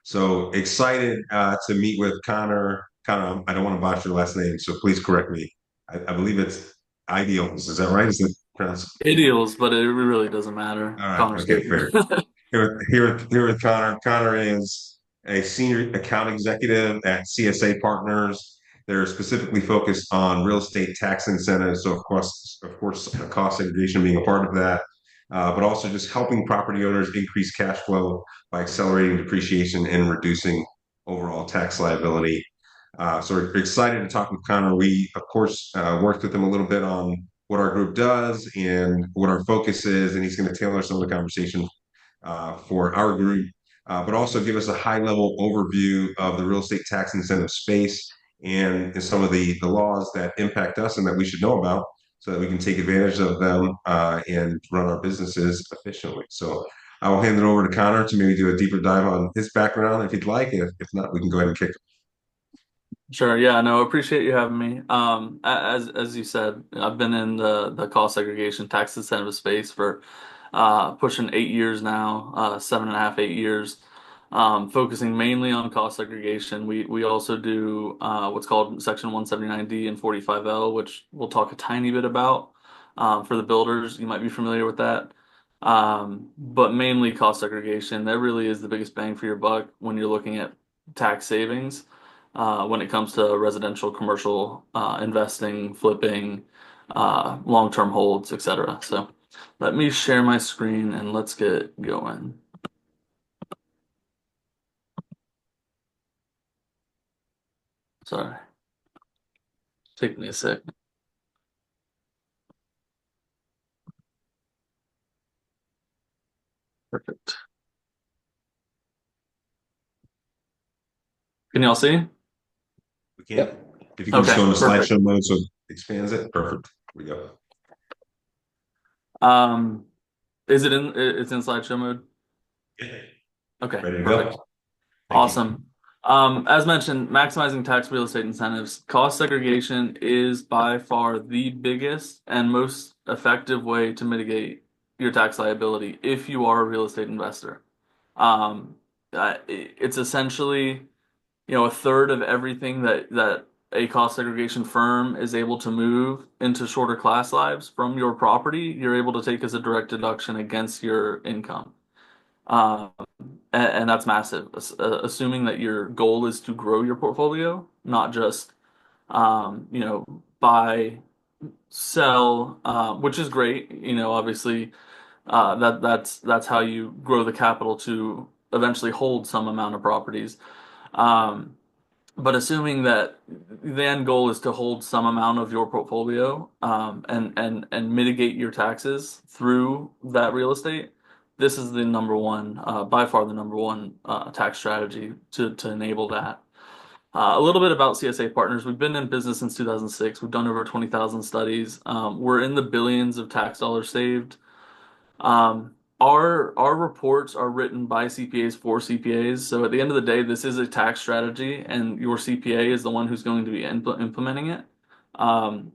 So excited to meet with Connor. Connor, I don't want to botch your last name, so please correct me. I believe it's Iddiols. Is that right? Is it pronounced? Iddiols, but it really doesn't matter. All right. Connor's Okay, good. fair. Here with Connor. Connor is a senior account executive at CSA Partners. They're specifically focused on real estate tax incentives. So of course, cost segregation being a part of that, but also just helping property owners increase cash flow by accelerating depreciation and reducing overall tax liability. So we're excited to talk with Connor. We, of course, worked with him a little bit on what our group does and what our focus is, and he's going to tailor some of the conversation for our group, but also give us a high level overview of the real estate tax incentive space and some of the laws that impact us and that we should know about so that we can take advantage of them and run our businesses efficiently. So I will hand it over to Connor to maybe do a deeper dive on his background if he'd like. And if not, we can go ahead and kick. Sure. Yeah, no, appreciate you having me. As you said, I've been in the cost segregation tax incentive space for pushing 8 years now, 7.5, 8 years, focusing mainly on cost segregation. We also do what's called Section 179D and 45L, which we'll talk a tiny bit about for the builders. You might be familiar with that. But mainly cost segregation. That really is the biggest bang for your buck when you're looking at tax savings when it comes to residential, commercial investing, flipping, long-term holds, etc. So let me share my screen and let's get going. Sorry, take me a sec. Perfect. Can y'all see? We can. Yep. If you can just go Okay, into perfect. slideshow mode so it expands it. Perfect. Here we go. Um, is it in? It's in slideshow mode. Yeah. Okay, Ready to perfect. go? Thank you. Awesome. As mentioned, maximizing tax real estate incentives. Cost segregation is by far the biggest and most effective way to mitigate your tax liability if you are a real estate investor. Um, it's essentially, a third of everything that a cost segregation firm is able to move into shorter class lives from your property, you're able to take as a direct deduction against your income. Um, and that's massive. Assuming that your goal is to grow your portfolio, not just buy, sell, which is great. Obviously, that's how you grow the capital to eventually hold some amount of properties. Um, but assuming that the end goal is to hold some amount of your portfolio, and mitigate your taxes through that real estate, this is the number one, by far the number one tax strategy to enable that. A little bit about CSA Partners. We've been in business since 2006. We've done over 20,000 studies. We're in the billions of tax dollars saved. Our reports are written by CPAs for CPAs. So at the end of the day, this is a tax strategy, and your CPA is the one who's going to be implementing it.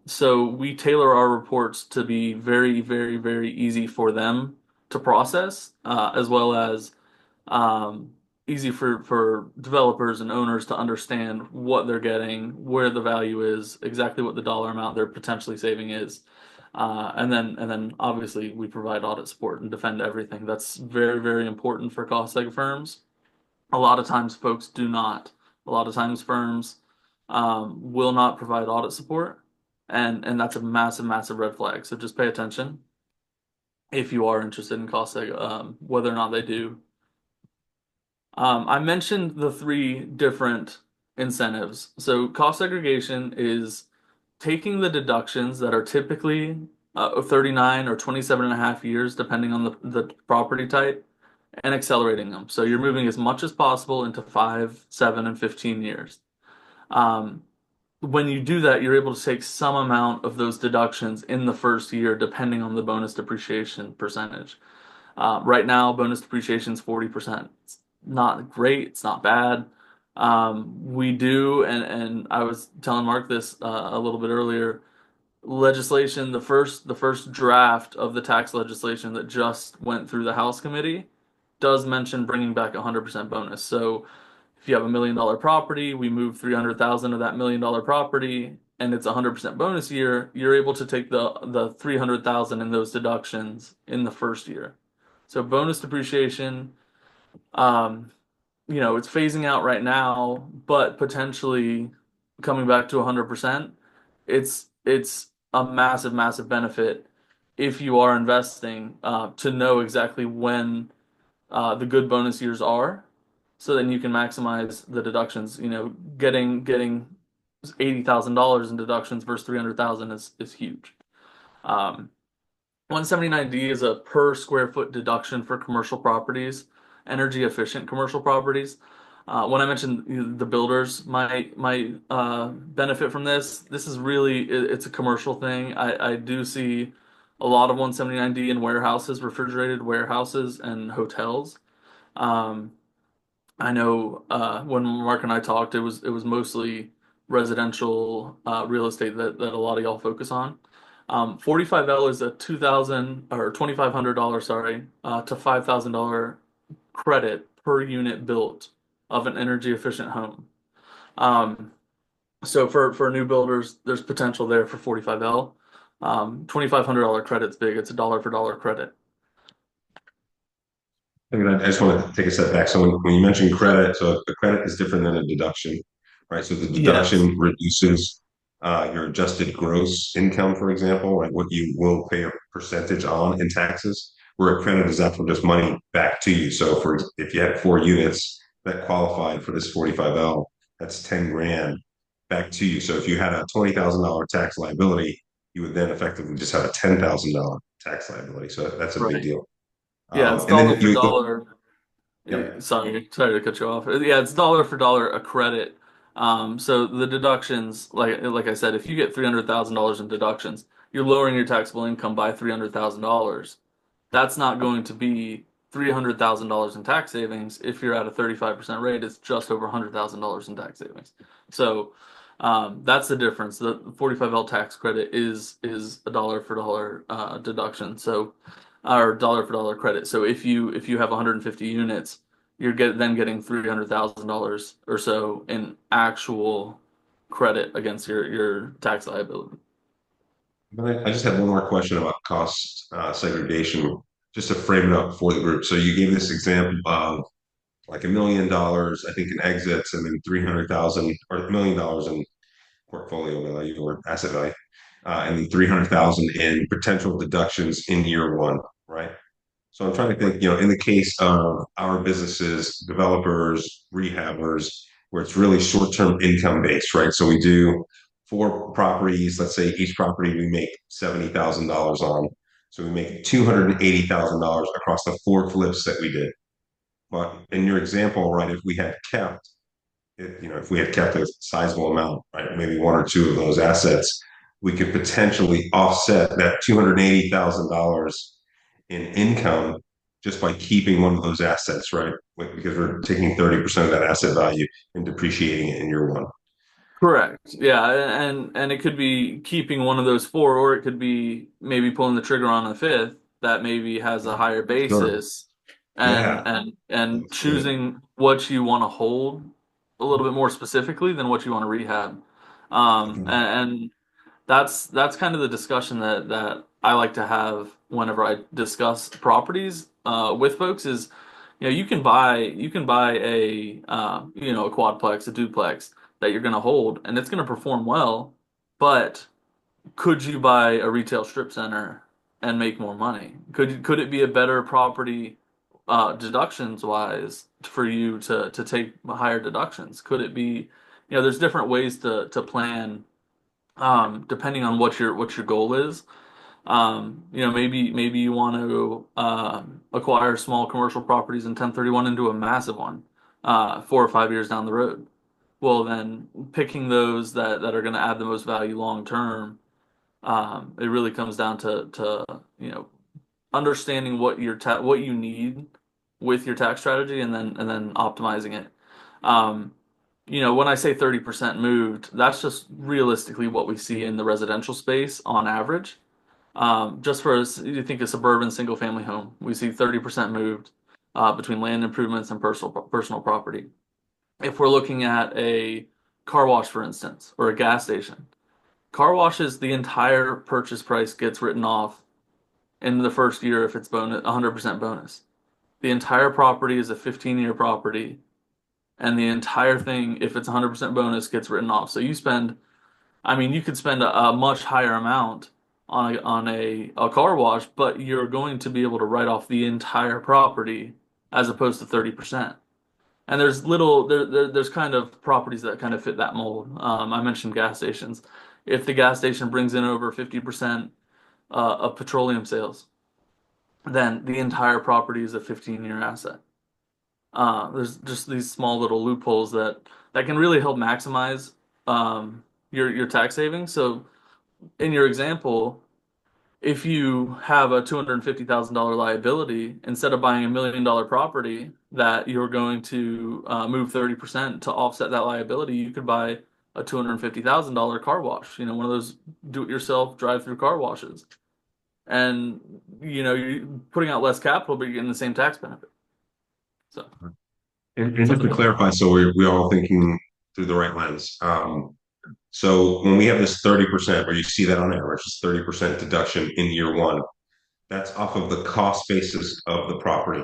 So we tailor our reports to be very, very, very easy for them to process, as well as um, easy for developers and owners to understand what they're getting, where the value is, exactly what the dollar amount they're potentially saving is. And then obviously we provide audit support and defend everything. That's very, very important for cost seg firms. A lot of times folks do not. A lot of times firms will not provide audit support, and that's a massive, massive red flag. So just pay attention if you are interested in cost seg, whether or not they do. I mentioned the three different incentives. So cost segregation is taking the deductions that are typically 39 or 27 and a half years, depending on the property type, and accelerating them. So you're moving as much as possible into 5, 7, and 15 years. Um, when you do that, you're able to take some amount of those deductions in the first year, depending on the bonus depreciation percentage. Right now, bonus depreciation is 40%. It's not great. It's not bad. We do, and I was telling Mark this a little bit earlier. Legislation, the first draft of the tax legislation that just went through the House committee. does mention bringing back 100% bonus. So if you have $1 million property, we move 300,000 of that $1 million property, and it's a 100% bonus year, you're able to take the 300,000 in those deductions in the first year. So bonus depreciation, um, it's phasing out right now, but potentially coming back to 100%. It's a massive, massive benefit if you are investing to know exactly when the good bonus years are, so then you can maximize the deductions. Getting $80,000 in deductions versus 300,000 is huge. 179D is a per square foot deduction for commercial properties, energy efficient commercial properties. When I mentioned the builders might benefit from this, this is really it's a commercial thing. I do see a lot of 179D in warehouses, refrigerated warehouses, and hotels. Um, I know when Mark and I talked, it was mostly residential real estate that a lot of y'all focus on. 45L is a 2,000 or $2,500, sorry, to $5,000 credit per unit built of an energy efficient home. Um, so for new builders, there's potential there for 45L. $2,500 credit's big. It's a dollar for dollar credit. I just want to take a step back. So when you mention Sure. credit, so the credit is different than a deduction, right? So the Yes. deduction reduces your adjusted gross income, for example, like what you will pay a percentage on in taxes, where a credit is actually just money back to you. So for if you had 4 units that qualified for this 45L, that's 10 grand back to you. So if you had a $20,000 tax liability, you would then effectively just have a $10,000 tax liability. So that's a big Right. deal. Yeah, it's And dollar then for you, dollar. yeah. Sorry to cut you off. Yeah, it's dollar for dollar a credit. So the deductions, like I said, if you get $300,000 in deductions, you're lowering your taxable income by $300,000. That's not going to be $300,000 in tax savings. If you're at a 35% rate, it's just over $100,000 in tax savings. So that's the difference. The 45L tax credit is a dollar for dollar deduction. So or dollar for dollar credit. So if you have 150 units, then getting $300,000 or so in actual credit against your tax liability. But I just have one more question about cost segregation, just to frame it up for the group. So you gave this example of like $1 million, I think, in exits, and then 300,000 or $1 million in portfolio value or asset value, and then 300,000 in potential deductions in year one, right? So I'm trying to think, in the case of our businesses, developers, rehabbers, where it's really short-term income based, right? So we do 4 properties. Let's say each property we make $70,000 on. So we make $280,000 across the 4 flips that we did. But in your example, right, if we had kept a sizable amount, right, maybe 1 or 2 of those assets, we could potentially offset that $280,000 in income just by keeping one of those assets, right? Because we're taking 30% of that asset value and depreciating it in year one. Correct. Yeah, and it could be keeping one of those four, or it could be maybe pulling the trigger on a fifth that maybe has a higher Sure. basis, and Yeah, and that's good. choosing what you want to hold a little bit more specifically than what you want to rehab. Okay. And that's kind of the discussion that I like to have whenever I discuss properties with folks is, you can buy a quadplex, a duplex that you're going to hold and it's going to perform well, but could you buy a retail strip center and make more money? Could it be a better property deductions wise for you to take higher deductions? Could it be, there's different ways to plan depending on what your goal is. Maybe you want to acquire small commercial properties and 1031 into a massive one 4 or 5 years down the road. Well, then picking those that are going to add the most value long term, it really comes down to understanding what you need with your tax strategy and then optimizing it. Um, when I say 30% moved, that's just realistically what we see in the residential space on average. Just for you think a suburban single family home, we see 30% moved. between land improvements and personal property. If we're looking at a car wash, for instance, or a gas station, car washes, the entire purchase price gets written off in the first year if it's bonus, 100% bonus. The entire property is a 15-year property, and the entire thing, if it's 100% bonus, gets written off. So you could spend a much higher amount on a car wash, but you're going to be able to write off the entire property as opposed to 30%. And there's kind of properties that kind of fit that mold. I mentioned gas stations. If the gas station brings in over 50% of petroleum sales, then the entire property is a 15-year asset. There's just these small little loopholes that can really help maximize your tax savings. So in your example, if you have a $250,000 liability, instead of buying $1 million property that you're going to move 30% to offset that liability, you could buy a $250,000 car wash, one of those do-it-yourself drive-through car washes. And, you're putting out less capital, but you're getting the same tax benefit. So, And just something to to think clarify, about. so we're all thinking through the right lens. So when we have this 30%, or you see that on average, this 30% deduction in year one, that's off of the cost basis of the property.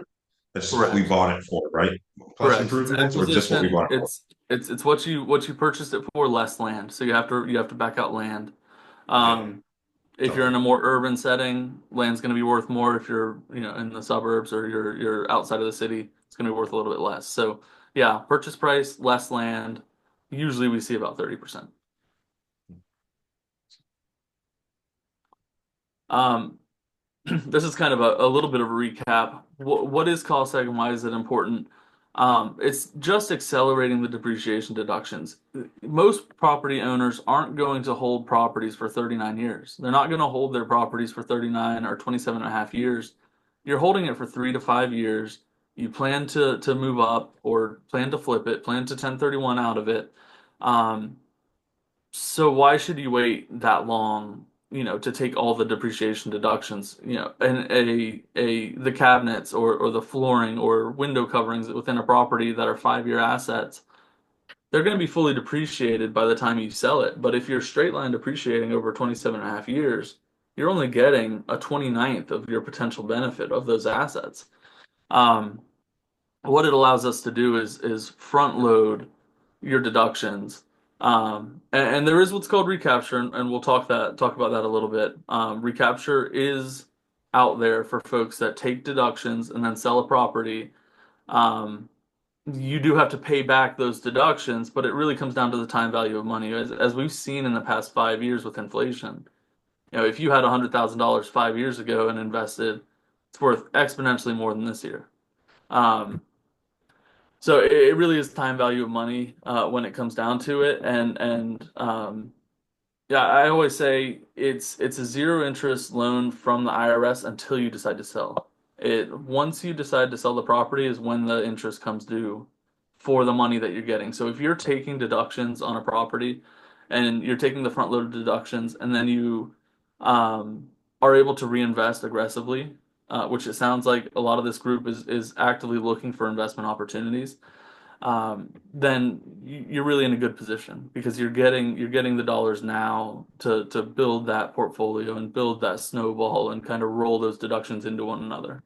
That's just what we Correct. bought it for, right? Plus Correct. It's improvements, or just what we acquisition. bought it for? It's what you purchased it for less land. So you have to back out land. Yeah. Um, if you're in a more urban setting, land's going to be worth more. If you're, in the suburbs or you're outside of the city, it's going to be worth a little bit less. So, yeah, purchase price, less land. Usually we see about 30%. Um, this is kind of a little bit of a recap. What is cost seg and why is it important? It's just accelerating the depreciation deductions. Most property owners aren't going to hold properties for 39 years. They're not going to hold their properties for 39 or 27 and a half years. You're holding it for 3 to 5 years. You plan to move up or plan to flip it, plan to 1031 out of it. Um, so why should you wait that long, to take all the depreciation deductions, and the cabinets or the flooring or window coverings within a property that are 5-year assets, they're going to be fully depreciated by the time you sell it. But if you're straight line depreciating over 27 and a half years, you're only getting a 29th of your potential benefit of those assets. Um, what it allows us to do is front load your deductions. And there is what's called recapture, and we'll talk about that a little bit. Recapture is out there for folks that take deductions and then sell a property. Um, you do have to pay back those deductions, but it really comes down to the time value of money. As we've seen in the past 5 years with inflation, if you had $100,000 5 years ago and invested, it's worth exponentially more than this year. Um, so it really is time value of money when it comes down to it, and yeah, I always say it's a zero interest loan from the IRS until you decide to sell. It Once you decide to sell the property is when the interest comes due for the money that you're getting. So if you're taking deductions on a property and you're taking the front loaded deductions and then you are able to reinvest aggressively, which it sounds like a lot of this group is actively looking for investment opportunities, then you're really in a good position because you're getting the dollars now to build that portfolio and build that snowball and kind of roll those deductions into one another.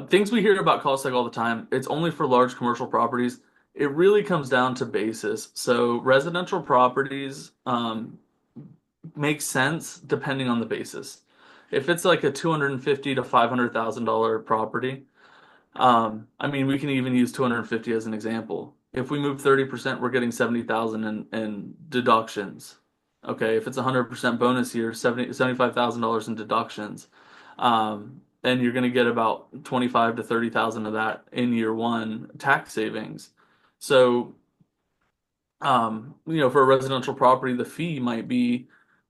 Things we hear about cost seg all the time, it's only for large commercial properties. It really comes down to basis. So residential properties make sense depending on the basis. If it's like a 250 to $500,000 property, we can even use 250 as an example. If we move 30%, we're getting 70,000 in deductions. Okay, if it's 100% bonus year, $75,000 in deductions. And you're going to get about 25 to 30,000 of that in year one tax savings. So, for a residential property, the fee might be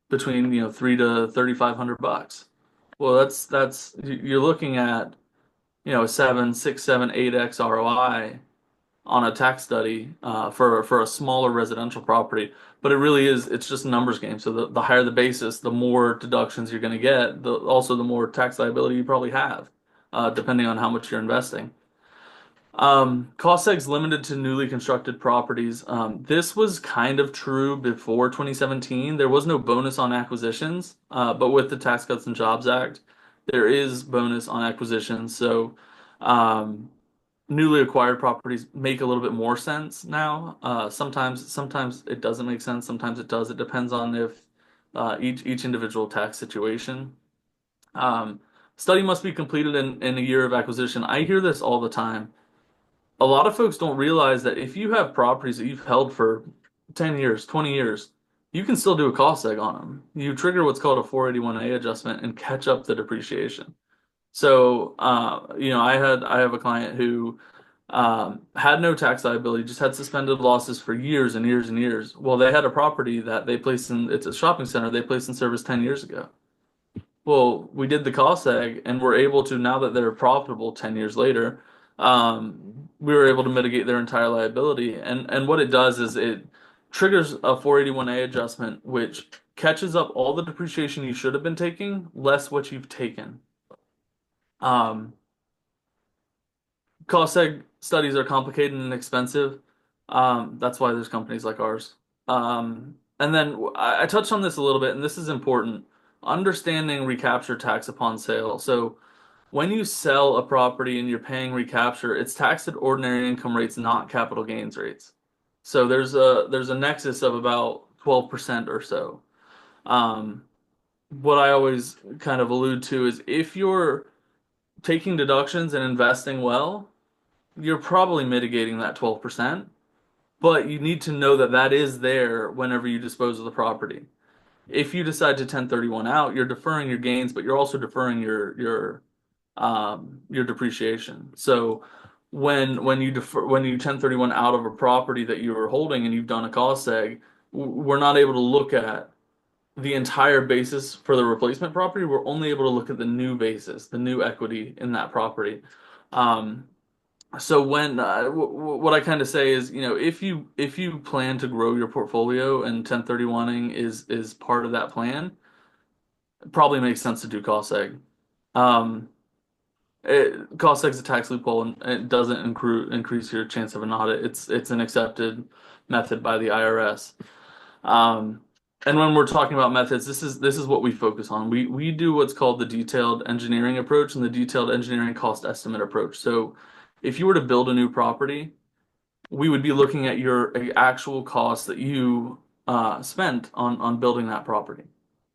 between, 3 to 3,500 bucks. Well, that's you're looking at, a 7, 6, 7, 8x ROI on a tax study for a smaller residential property. But it's just a numbers game. So the higher the basis, the more deductions you're going to get. Also, the more tax liability you probably have. depending on how much you're investing. Cost seg's limited to newly constructed properties. This was kind of true before 2017. There was no bonus on acquisitions, but with the Tax Cuts and Jobs Act, there is bonus on acquisitions. So, um, newly acquired properties make a little bit more sense now. Sometimes it doesn't make sense. Sometimes it does. It depends on if each individual tax situation. Um, Study must be completed in a year of acquisition. I hear this all the time. A lot of folks don't realize that if you have properties that you've held for 10 years, 20 years, you can still do a cost seg on them. You trigger what's called a 481A adjustment and catch up the depreciation. So, I have a client who had no tax liability, just had suspended losses for years and years and years. Well, they had a property that they placed in, it's a shopping center they placed in service 10 years ago. Well, we did the cost seg and we're able to, now that they're profitable 10 years later, we were able to mitigate their entire liability. And what it does is it triggers a 481A adjustment, which catches up all the depreciation you should have been taking, less what you've taken. Um, Cost seg studies are complicated and expensive. That's why there's companies like ours. And then I touched on this a little bit, and this is important. Understanding recapture tax upon sale. So when you sell a property and you're paying recapture, it's taxed at ordinary income rates, not capital gains rates. So there's a nexus of about 12% or so. Um, what I always kind of allude to is if you're taking deductions and investing well, you're probably mitigating that 12%, but you need to know that that is there whenever you dispose of the property. If you decide to 1031 out, you're deferring your gains, but you're also deferring your depreciation. So when you 1031 out of a property that you were holding and you've done a cost seg, we're not able to look at the entire basis for the replacement property. We're only able to look at the new basis, the new equity in that property. Um, so what I kind of say is, if you plan to grow your portfolio and 1031ing is part of that plan, it probably makes sense to do cost seg. Um, Cost seg is a tax loophole and it doesn't increase your chance of an audit. It's an accepted method by the IRS. Um, and when we're talking about methods, this is what we focus on. We do what's called the detailed engineering approach and the detailed engineering cost estimate approach. So if you were to build a new property, we would be looking at your actual costs that you spent on building that property,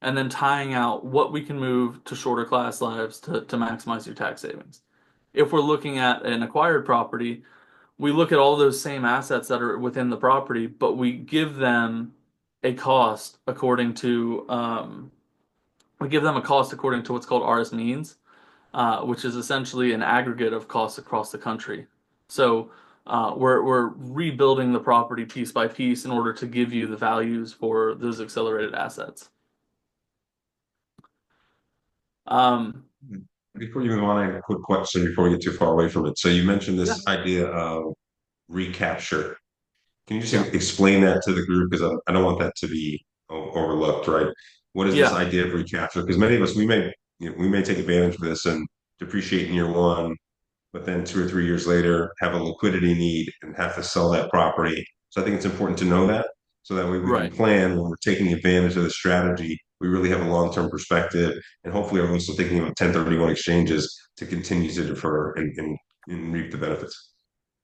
and then tying out what we can move to shorter class lives to maximize your tax savings. If we're looking at an acquired property, we look at all those same assets that are within the property, but we give them a cost according to what's called RS means, which is essentially an aggregate of costs across the country. So we're rebuilding the property piece by piece in order to give you the values for those accelerated assets. Um, Before you move on, I have a quick question before we get too far away from it. So you mentioned yeah, this idea of recapture. Can you just yeah, explain that to the group? Because I don't want that to be overlooked, right? What is this yeah, idea of recapture? Because many of us, we may take advantage of this and depreciate in year one, but then 2 or 3 years later have a liquidity need and have to sell that property. So I think it's important to know that so that way we can right. plan when we're taking advantage of the strategy. We really have a long-term perspective and hopefully are also thinking about 1031 exchanges to continue to defer and reap the benefits.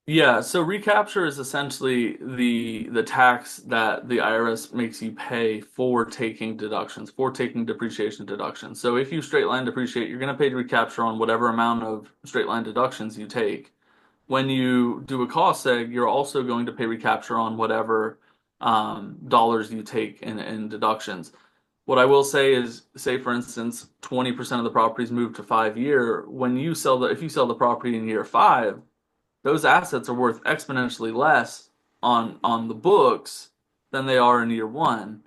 Yeah, so recapture is essentially the tax that the IRS makes you pay for taking deductions, for taking depreciation deductions. So if you straight line depreciate, you're going to pay recapture on whatever amount of straight line deductions you take. When you do a cost seg, you're also going to pay recapture on whatever dollars you take in deductions. What I will say is, say for instance, 20% of the properties move to 5 year. If you sell the property in year five, those assets are worth exponentially less on the books than they are in year one,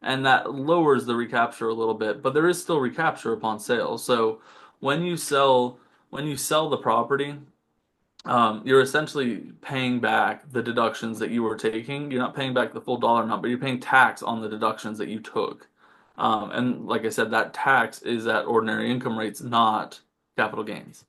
and that lowers the recapture a little bit. But there is still recapture upon sale. So when you sell when you sell the property, you're essentially paying back the deductions that you were taking. You're not paying back the full dollar amount, but you're paying tax on the deductions that you took. And like I said, that tax is at ordinary income rates, not capital gains.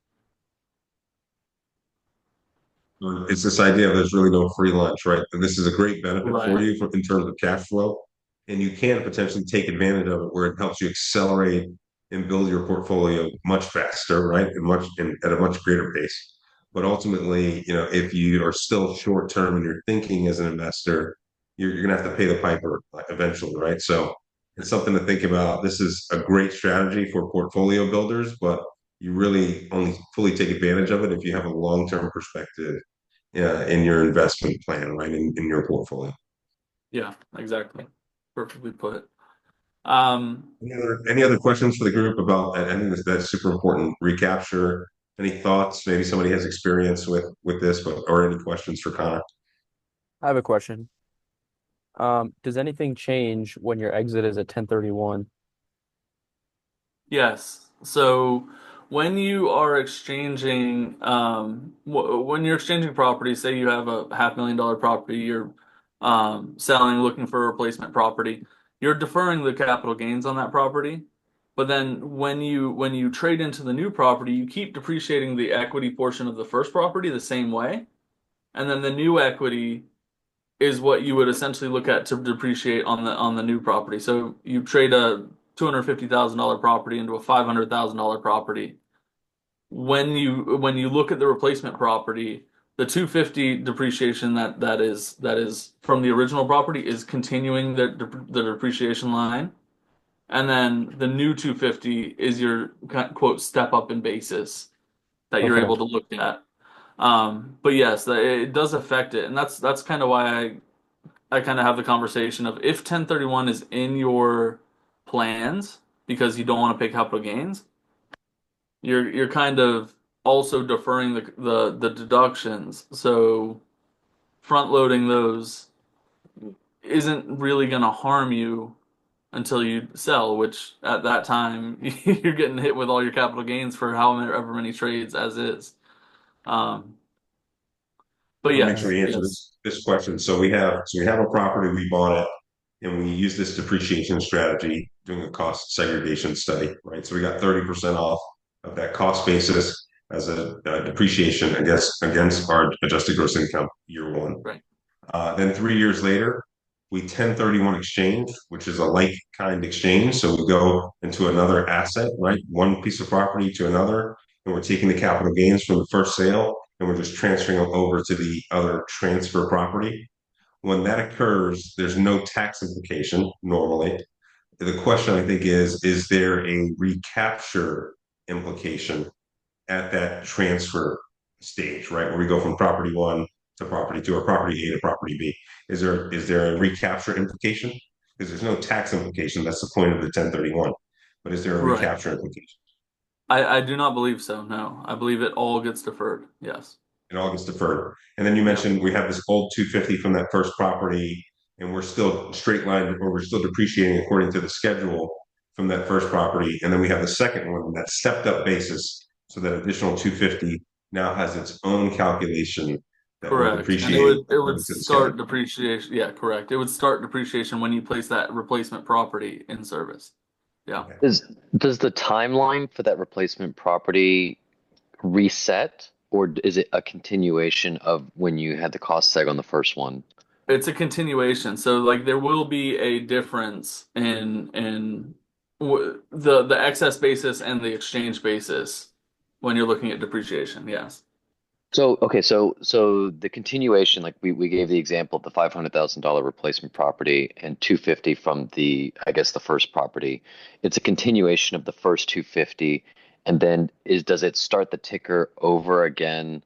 It's this idea of there's really no free lunch, right? And this is a great benefit for Right. you in terms of cash flow. And you can potentially take advantage of it where it helps you accelerate and build your portfolio much faster, right? And at a much greater pace. But ultimately, if you are still short term and you're thinking as an investor, you're going to have to pay the piper eventually, right? So it's something to think about. This is a great strategy for portfolio builders, but you really only fully take advantage of it if you have a long-term perspective in your investment plan, right? In your portfolio. Yeah, exactly. Perfectly put. Um, Any other questions for the group about, I think that's super important. Recapture. Any thoughts? Maybe somebody has experience with this, but or any questions for Connor? I have a question. Does anything change when your exit is at 1031? Yes. So when you are exchanging, when you're exchanging property, say you have a $500,000 property, you're selling, looking for a replacement property, you're deferring the capital gains on that property. But then when you trade into the new property, you keep depreciating the equity portion of the first property the same way, and then the new equity is what you would essentially look at to depreciate on the new property. So you trade a $250,000 property into a $500,000 property. When you look at the replacement property, the 250 depreciation that is from the original property is continuing the depreciation line, and then the new 250 is your quote step up in basis that you're Okay. able to look at. But yes, it does affect it, and that's kind of why I kind of have the conversation of if 1031 is in your plans because you don't want to pay capital gains, you're kind of also deferring the deductions. So front loading those isn't really going to harm you until you sell, which at that time you're getting hit with all your capital gains for however many trades as is. Um, but I want to make sure yes, we answer yes, this question. So we have a property, we bought it, and we use this depreciation strategy doing a cost segregation study, right? So we got 30% off of that cost basis as a depreciation against our adjusted gross income year one. right, Then 3 years later, we 1031 exchange, which is a like kind exchange. So we go into another asset, right? One piece of property to another, and we're taking the capital gains from the first sale and we're just transferring them over to the other transfer property. When that occurs, there's no tax implication normally. The question I think is there a recapture implication at that transfer stage, right? Where we go from property one to property two or property A to property B. Is there a recapture implication? Because there's no tax implication. That's the point of the 1031. But is there a right. recapture implication? I do not believe so. No, I believe it all gets deferred. Yes. It all gets deferred. And then you Yeah. mentioned we have this old 250 from that first property, and we're still straight line or we're still depreciating according to the schedule from that first property. And then we have the second one, that stepped up basis. So that additional 250 now has its own calculation that will Correct. And it depreciate would it would according to the schedule. start depreciation. Yeah, correct. It would start depreciation when you place that replacement property in service. Yeah. Okay. Does the timeline for that replacement property reset, or is it a continuation of when you had the cost seg on the first one? It's a continuation. So like there will be a difference in the excess basis and the exchange basis when you're looking at depreciation. Yes. So okay, so the continuation, like we gave the example of the $500,000 replacement property and 250 from the, I guess, the first property. It's a continuation of the first 250, and then does it start the ticker over again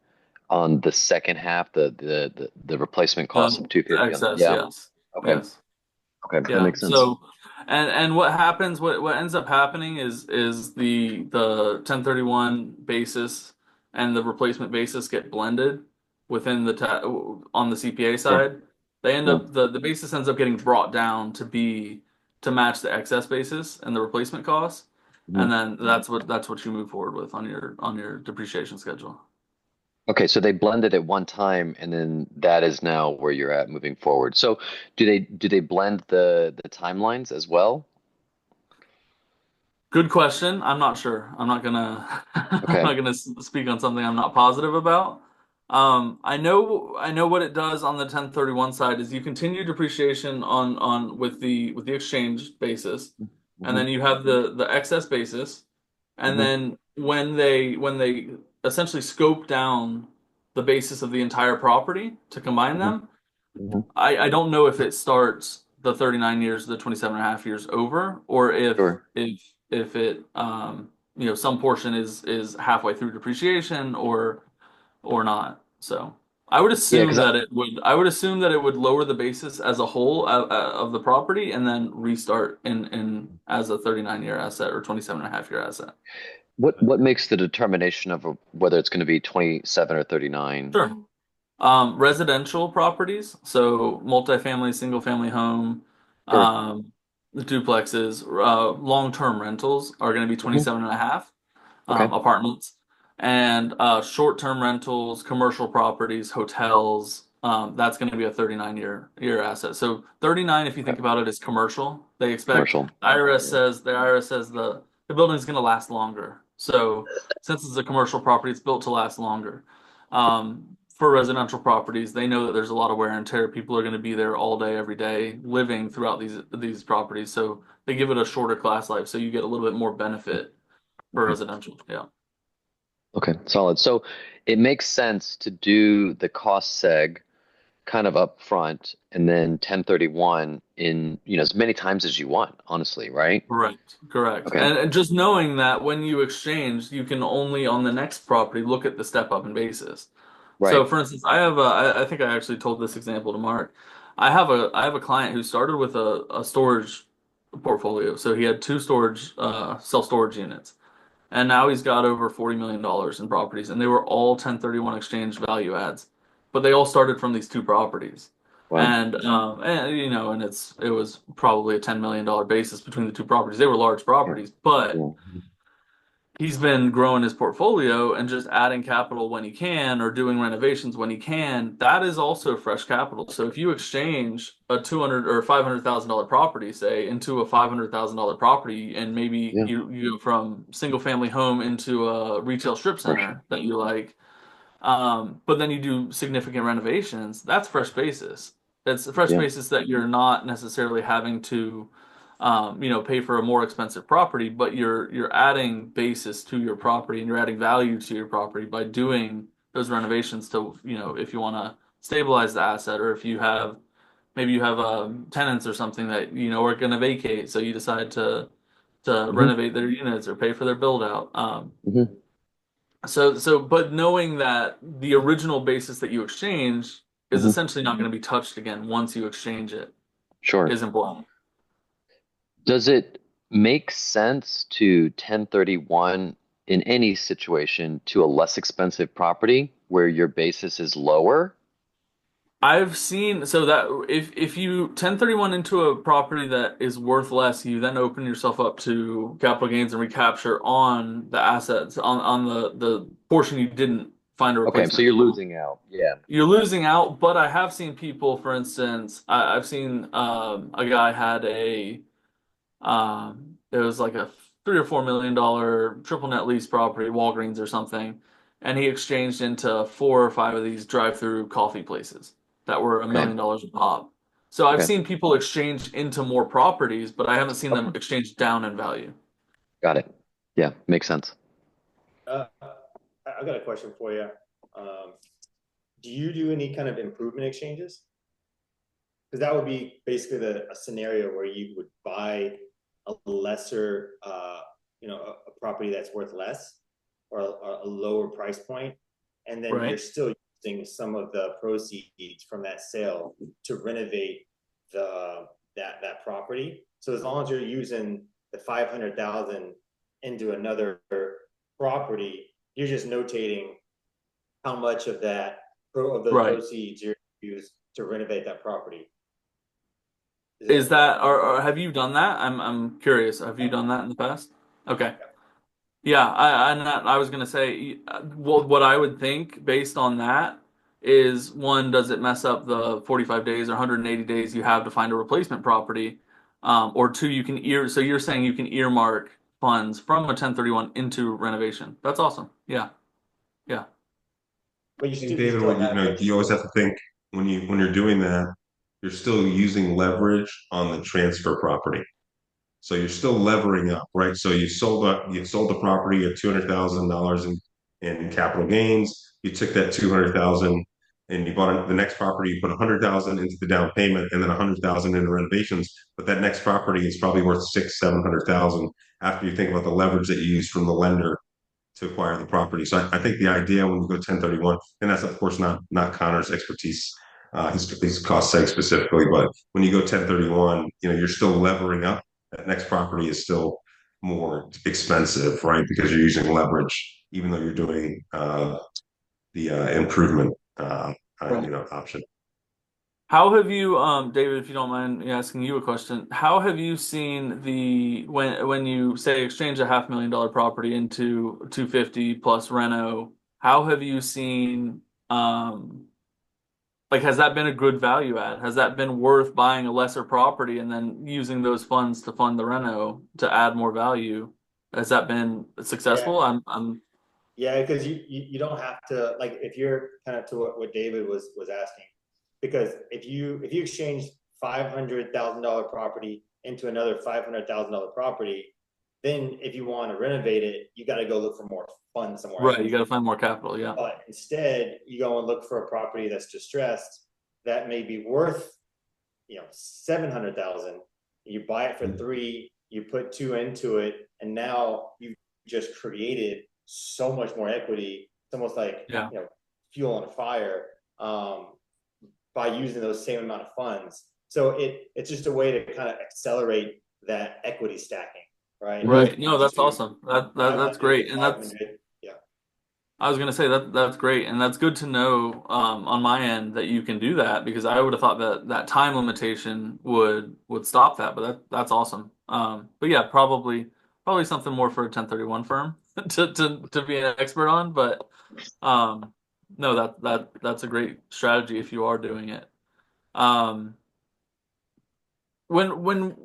on the second half, the replacement cost of The 250 on the, excess, yeah. yes. Okay. Yes. Okay, that Yeah. makes sense. So, and what happens, what ends up happening is the 1031 basis and the replacement basis get blended within on the CPA Sure. side. They end Yeah. up the basis ends up getting brought down to match the excess basis and the replacement costs, Mhm. and then that's what you move forward with on your depreciation schedule. Okay, so they blended at one time, and then that is now where you're at moving forward. So do they blend the timelines as well? Good question. I'm not sure. I'm not gonna I'm Okay. not gonna speak on something I'm not positive about. I know what it does on the 1031 side is you continue depreciation on with the exchange basis, and Hmm. then you have the excess basis, and Hmm. then when they essentially scope down the basis of the entire property to combine Hmm. them, Hmm. I don't know if it starts the 39 years, the 27 and a half years over, or if Sure. if it some portion is halfway through depreciation or not. So Yeah, because I would assume that it would lower the basis as a whole of the property and then restart in as a 39-year asset or 27 and a half year asset. what makes the determination of whether it's going to be 27 or 39? Sure. Residential properties, so multifamily, single family home, Sure. the duplexes, long-term rentals are going to be Hmm. 27 and a half, Okay. apartments, and short-term rentals, commercial properties, hotels, that's going to be a 39-year asset. So 39, if you think Okay. about it, is commercial. They expect Commercial. Yeah. the IRS says the building's going to last longer. So since it's a commercial property, it's built to last longer. For residential properties, they know that there's a lot of wear and tear. People are going to be there all day, every day, living throughout these properties. So they give it a shorter class life, so you get a little bit more benefit for Okay. residential. Yeah. Okay. Solid. So it makes sense to do the cost seg kind of up front and then 1031 in, as many times as you want, honestly, right? Correct. Correct. Okay. And just knowing that when you exchange, you can only on the next property look at the step up in basis. So, Right. for instance, I think I actually told this example to Mark. I have a client who started with a storage portfolio. So he had two storage self-storage units. And now he's got over $40 million in properties, and they were all 1031 exchange value adds. But they all started from these two properties. Wow. And it was probably a $10 million basis between the two properties. They were large Yeah. properties, but Yeah. he's been growing his portfolio and just adding capital when he can or doing renovations when he can. That is also fresh capital. So if you exchange a 200 or $500,000 property, say, into a $500,000 property, and maybe Yeah. you go from single family home into a retail strip Commercial. center that you like, but then you do significant renovations, that's fresh basis. It's a fresh Yeah. basis that you're not necessarily having to, pay for a more expensive property, but you're adding basis to your property and you're adding value to your property by doing those renovations to, if you want to stabilize the asset or if you have maybe you have tenants or something that are going to vacate, so you decide to Hmm. renovate their units or pay for their build out. Hmm. But knowing that the original basis that you exchange is Hmm. essentially not going to be touched again once you exchange it Sure. is important. Does it make sense to 1031 in any situation to a less expensive property where your basis is lower? I've seen so that if you 1031 into a property that is worth less, you then open yourself up to capital gains and recapture on the assets on the portion you didn't find a Okay, so replacement you're for. losing out. Yeah. You're losing out, but I have seen people, for instance, I've seen a guy had it was like a $3 or $4 million triple net lease property, Walgreens or something, and he exchanged into 4 or 5 of these drive-through coffee places that were a Okay. million dollars a pop. So I've Okay. seen people exchange into more properties, but I haven't seen them Okay. exchange down in value. Got it. Yeah, makes sense. I've got a question for you. Um, do you do any kind of improvement exchanges? Because that would be basically a scenario where you would buy a lesser, a property that's worth less or a lower price point, and then you're Right. still using some of the proceeds from that sale to renovate that property. So as long as you're using the 500,000 into another property, you're just notating how much of of those Right. proceeds you're use to renovate that property. Is Is that that or have you done that? I'm curious. Have you done that in the past? Okay. Yeah, I was gonna say, well, what I would think based on that is one, does it mess up the 45 days or 180 days you have to find a replacement property? Or two, so you're saying you can earmark funds from a 1031 into renovation. That's awesome. Yeah, yeah. but I think, you David, still what have like you always have to think when you're doing that, you're still using leverage on the transfer property. So you're still levering up, right? So you sold the property at $200,000 in capital gains. You took that 200,000 and you bought the next property. You put 100,000 into the down payment and then 100,000 into renovations. But that next property is probably worth 700,000 after you think about the leverage that you use from the lender to acquire the property. So I think the idea when you go 1031, and that's of course not Connor's expertise, his cost seg specifically, but when you go 1031, you're still levering up. That next property is still more expensive, right? Because you're using leverage, even though you're doing the improvement, Right. option. How have you, David, if you don't mind me asking you a question, how have you seen when you say exchange a $500,000 property into 250 plus reno, how have you seen, like, has that been a good value add? Has that been worth buying a lesser property and then using those funds to fund the reno to add more value? Has that been yeah. successful? I'm Yeah, because you don't have to, like, if you're kind of to what David was asking, because if you exchange $500,000 property into another $500,000 property, then if you want to renovate it, you got to go look for more funds somewhere right. You else. got to find more capital. Yeah. But instead, you go and look for a property that's distressed that may be worth 700,000. You buy it for three, you put two into it, and now you just created so much more equity. It's almost like Yeah. fuel on a fire, by using those same amount of funds. So it's just a way to kind of accelerate that equity stacking, right? Mhm. Right. No, that's awesome. That's 500 great. to And that's 500. Yeah. I was gonna say that's great, and that's good to know on my end that you can do that because I would have thought that that time limitation would stop that, but that's awesome. But yeah, probably something more for a 1031 firm to be an expert on, but um, no, that's a great strategy if you are doing it. Um, when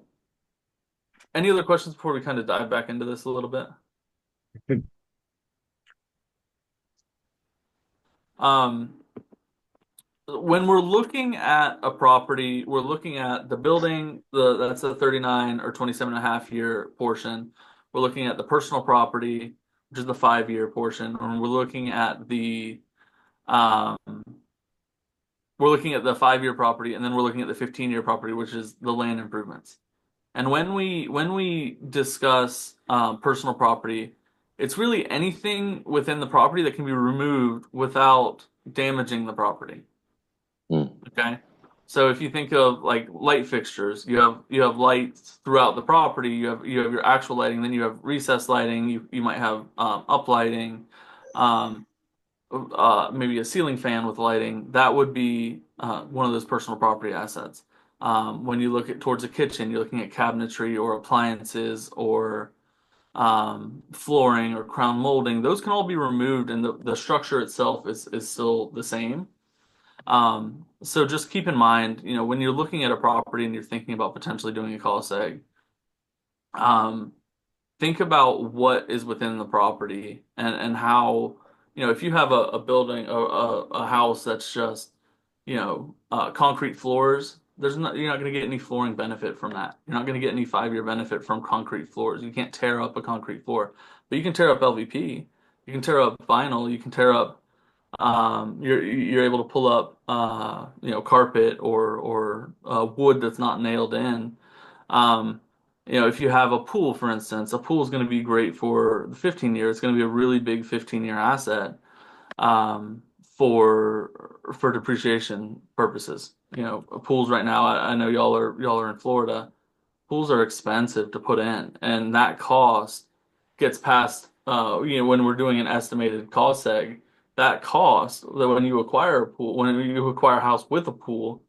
any other questions before we kind of dive back into this a little bit? Um, when we're looking at a property, we're looking at the building, that's a 39 or 27 and a half year portion. We're looking at the personal property, which is the 5 year portion, and um, we're looking at the 5 year property, and then we're looking at the 15 year property, which is the land improvements. And when we discuss personal property, it's really anything within the property that can be removed without damaging the property. Mm. Okay. So if you think of like light fixtures, you have lights throughout the property. You have your actual lighting, then you have recessed lighting. You might have uplighting, um, maybe a ceiling fan with lighting. That would be one of those personal property assets. When you look at towards a kitchen, you're looking at cabinetry or appliances or flooring or crown molding. Those can all be removed, and the structure itself is still the same. So just keep in mind, when you're looking at a property and you're thinking about potentially doing a cost egg, um, think about what is within the property and how, if you have a building, a house that's just, concrete floors, you're not going to get any flooring benefit from that. You're not going to get any 5 year benefit from concrete floors. You can't tear up a concrete floor, but you can tear up LVP, you can tear up vinyl, you can tear up you're able to pull up carpet or wood that's not nailed in. Um, if you have a pool, for instance, a pool is going to be great for the 15 year. It's going to be a really big 15-year asset for depreciation purposes. Pools right now. I know y'all are in Florida. Pools are expensive to put in, and that cost gets passed. When we're doing an estimated cost seg, that cost that when you acquire a pool, when you acquire a house with a pool,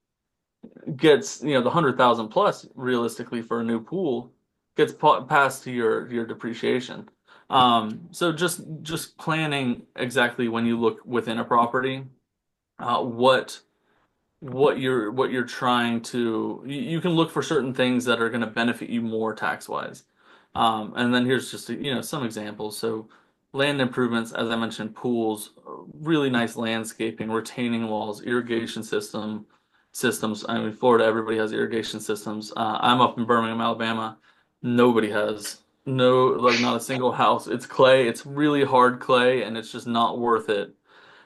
gets the 100,000 plus realistically for a new pool gets passed to your depreciation. So just planning exactly when you look within a property, what you're trying to you can look for certain things that are going to benefit you more tax wise. And then here's just some examples. So land improvements, as I mentioned, pools, really nice landscaping, retaining walls, irrigation systems. I mean, Florida, everybody has irrigation systems. I'm up in Birmingham, Alabama. Nobody has like not a single house. It's clay. It's really hard clay, and it's just not worth it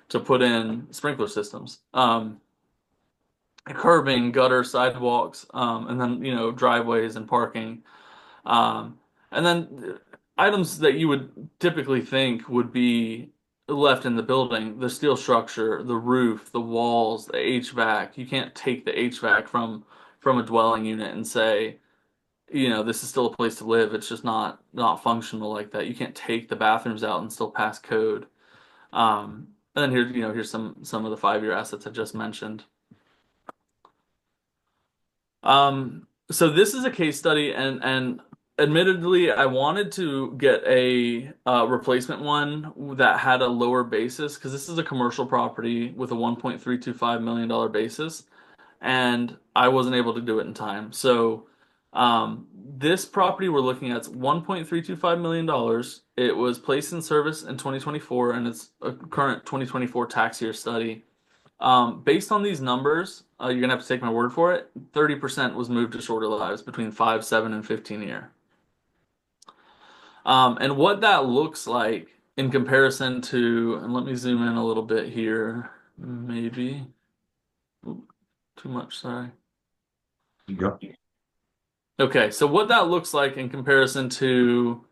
to put in sprinkler systems. Curbing, gutter, sidewalks, and then driveways and parking. Um, and then items that you would typically think would be left in the building, the steel structure, the roof, the walls, the HVAC. You can't take the HVAC from a dwelling unit and say, this is still a place to live. It's just not functional like that. You can't take the bathrooms out and still pass code. And then here's some of the 5-year assets I just mentioned. So this is a case study, and admittedly, I wanted to get a replacement one that had a lower basis because this is a commercial property with a $1.325 million basis, and I wasn't able to do it in time. So this property we're looking at is $1.325 million. It was placed in service in 2024, and it's a current 2024 tax year study. Based on these numbers, you're gonna have to take my word for it. 30% was moved to shorter lives between 5, 7, and 15 year. And what that looks like in comparison to, and let me zoom in a little bit here, maybe. Oop, too much, sorry. Yep. Okay, so what that looks like in comparison to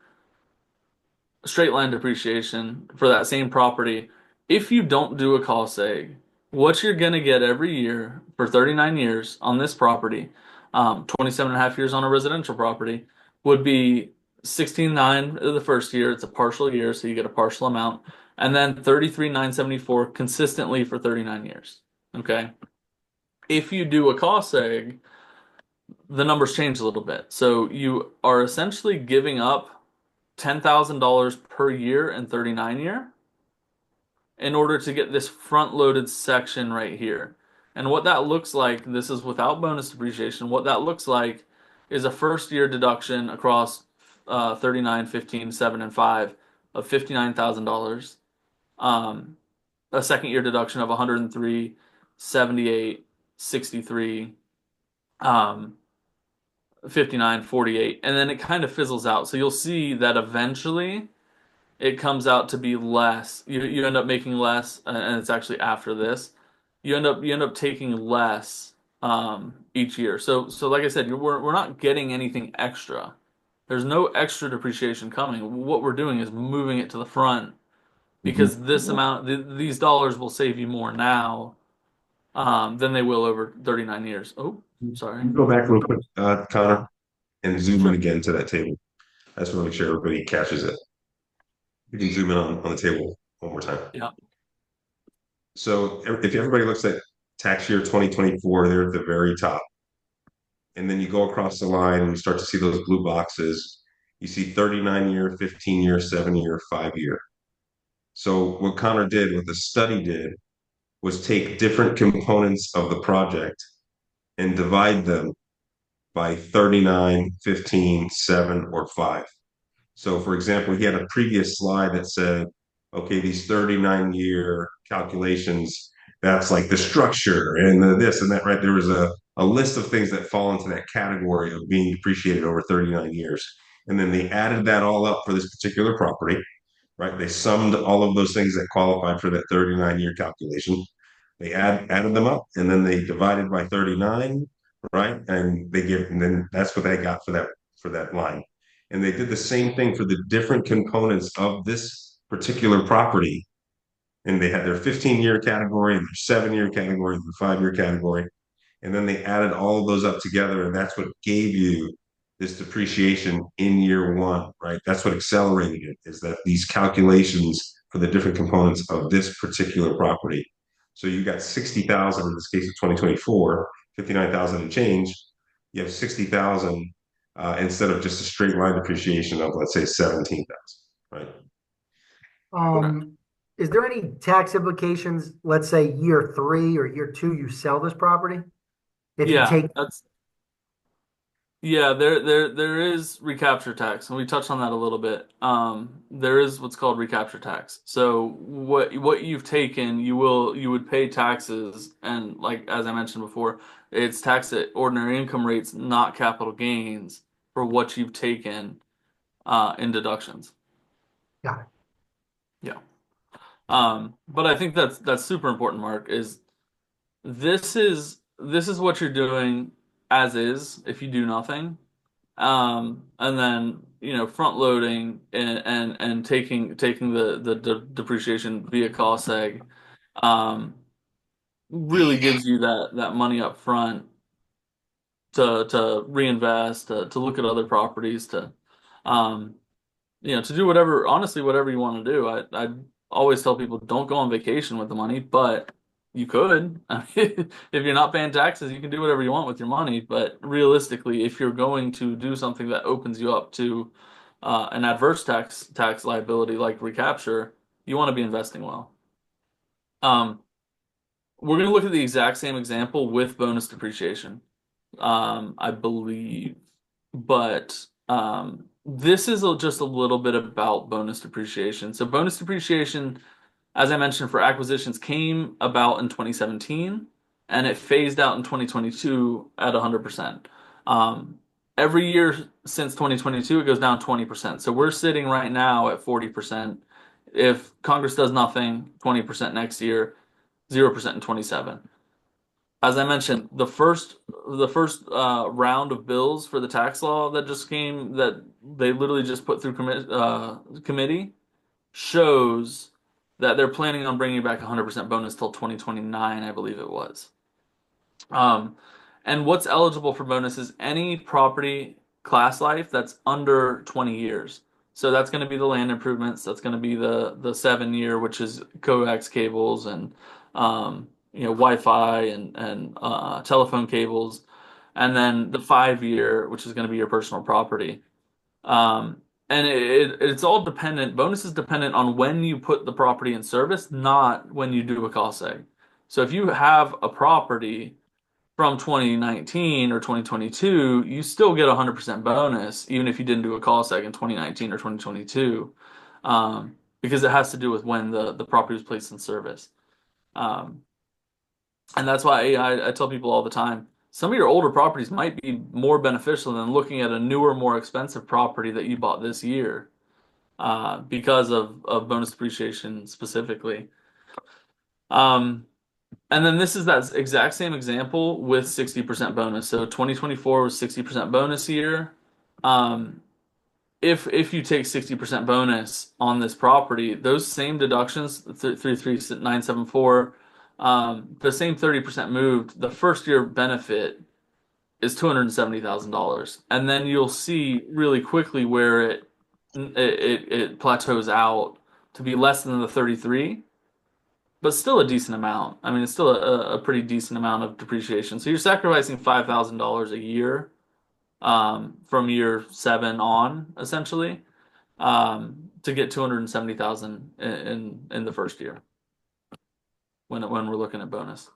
straight line depreciation for that same property, if you don't do a cost seg, what you're going to get every year for 39 years on this property, 27 and a half years on a residential property, would be 16.9 the first year. It's a partial year, so you get a partial amount, and then 33,974 consistently for 39 years. Okay. If you do a cost seg, the numbers change a little bit. So you are essentially giving up $10,000 per year in 39 year in order to get this front loaded section right here. And what that looks like, this is without bonus depreciation. What that looks like is a first year deduction across 39, 15, 7, and 5 of $59,000. A second year deduction of 103, 78, 63, 59, 48, and then it kind of fizzles out. So you'll see that eventually it comes out to be less. You end up making less, and it's actually after this. You end up taking less each year. So like I said, we're not getting anything extra. There's no extra depreciation coming. What we're doing is moving it to the front because this amount, these dollars will save you more now than they will over 39 years. Oh, sorry. Go back real quick, Connor, and zoom in Sure. again to that table. I just want to make sure everybody catches it. You can zoom in on the table one more time. Yeah. So if everybody looks at tax year 2024, they're at the very top. And then you go across the line and you start to see those blue boxes. You see 39 year, 15 year, 7 year, 5 year. So what Connor did, what the study did, was take different components of the project and divide them by 39, 15, 7, or 5. So, for example, he had a previous slide that said, okay, these 39-year calculations, that's like the structure and the this and that, right? There was a list of things that fall into that category of being depreciated over 39 years. And then they added that all up for this particular property, right? They summed all of those things that qualified for that 39-year calculation. They added them up and then they divided by 39, right? And then that's what they got for that line. And they did the same thing for the different components of this particular property. And they had their 15-year category and their 7-year category and their 5-year category. And then they added all of those up together, and that's what gave you this depreciation in year one, right? That's what accelerated it, is that these calculations for the different components of this particular property. So you got 60,000 in this case of 2024, 59,000 and change. You have 60,000 instead of just a straight line depreciation of, let's say, 17,000, right? Correct. Is there any tax implications, let's say year 3 or year 2, you sell this property? If you Yeah, take, Yeah, there is recapture tax, and we touched on that a little bit. There is what's called recapture tax. So what you've taken, you would pay taxes, and like as I mentioned before, it's taxed at ordinary income rates, not capital gains, for what you've taken in deductions. Got it. Yeah. But I think that's super important, Mark, is this is what you're doing as is if you do nothing. And then front loading and taking the depreciation via cost seg um, really gives you that money up front to reinvest, to look at other properties, um, to do whatever, honestly, whatever you want to do. I always tell people don't go on vacation with the money, but you could. If you're not paying taxes, you can do whatever you want with your money. But realistically, if you're going to do something that opens you up to an adverse tax liability like recapture, you want to be investing well. Um, we're going to look at the exact same example with bonus depreciation, I believe. But this is just a little bit about bonus depreciation. So bonus depreciation, as I mentioned, for acquisitions came about in 2017 and it phased out in 2022 at 100%. Um, every year since 2022, it goes down 20%. So we're sitting right now at 40%. If Congress does nothing, 20% next year, 0% in 27. As I mentioned, the first round of bills for the tax law that just came, that they literally just put through committee, shows that they're planning on bringing back 100% bonus till 2029, I believe it was. Um, and what's eligible for bonus is any property class life that's under 20 years. So that's going to be the land improvements. That's going to be the 7 year, which is coax cables and Wi-Fi and telephone cables, and then the 5 year, which is going to be your personal property. And it's all dependent. Bonus is dependent on when you put the property in service, not when you do a cost seg. So if you have a property from 2019 or 2022, you still get 100% bonus, even if you didn't do a call seg in 2019 or 2022, because it has to do with when the property was placed in service. Um, and that's why I tell people all the time, some of your older properties might be more beneficial than looking at a newer, more expensive property that you bought this year, because of bonus depreciation specifically. Um, And then this is that exact same example with 60% bonus. So 2024 was 60% bonus year. Um, if you take 60% bonus on this property, those same deductions, 33974, the same 30% moved, the first year benefit is $270,000. And then you'll see really quickly where it plateaus out to be less than the 33, but still a decent amount. I mean, it's still a pretty decent amount of depreciation. So you're sacrificing $5,000 a year, from year seven on, essentially, to get 270,000 in the first year when we're looking at bonus.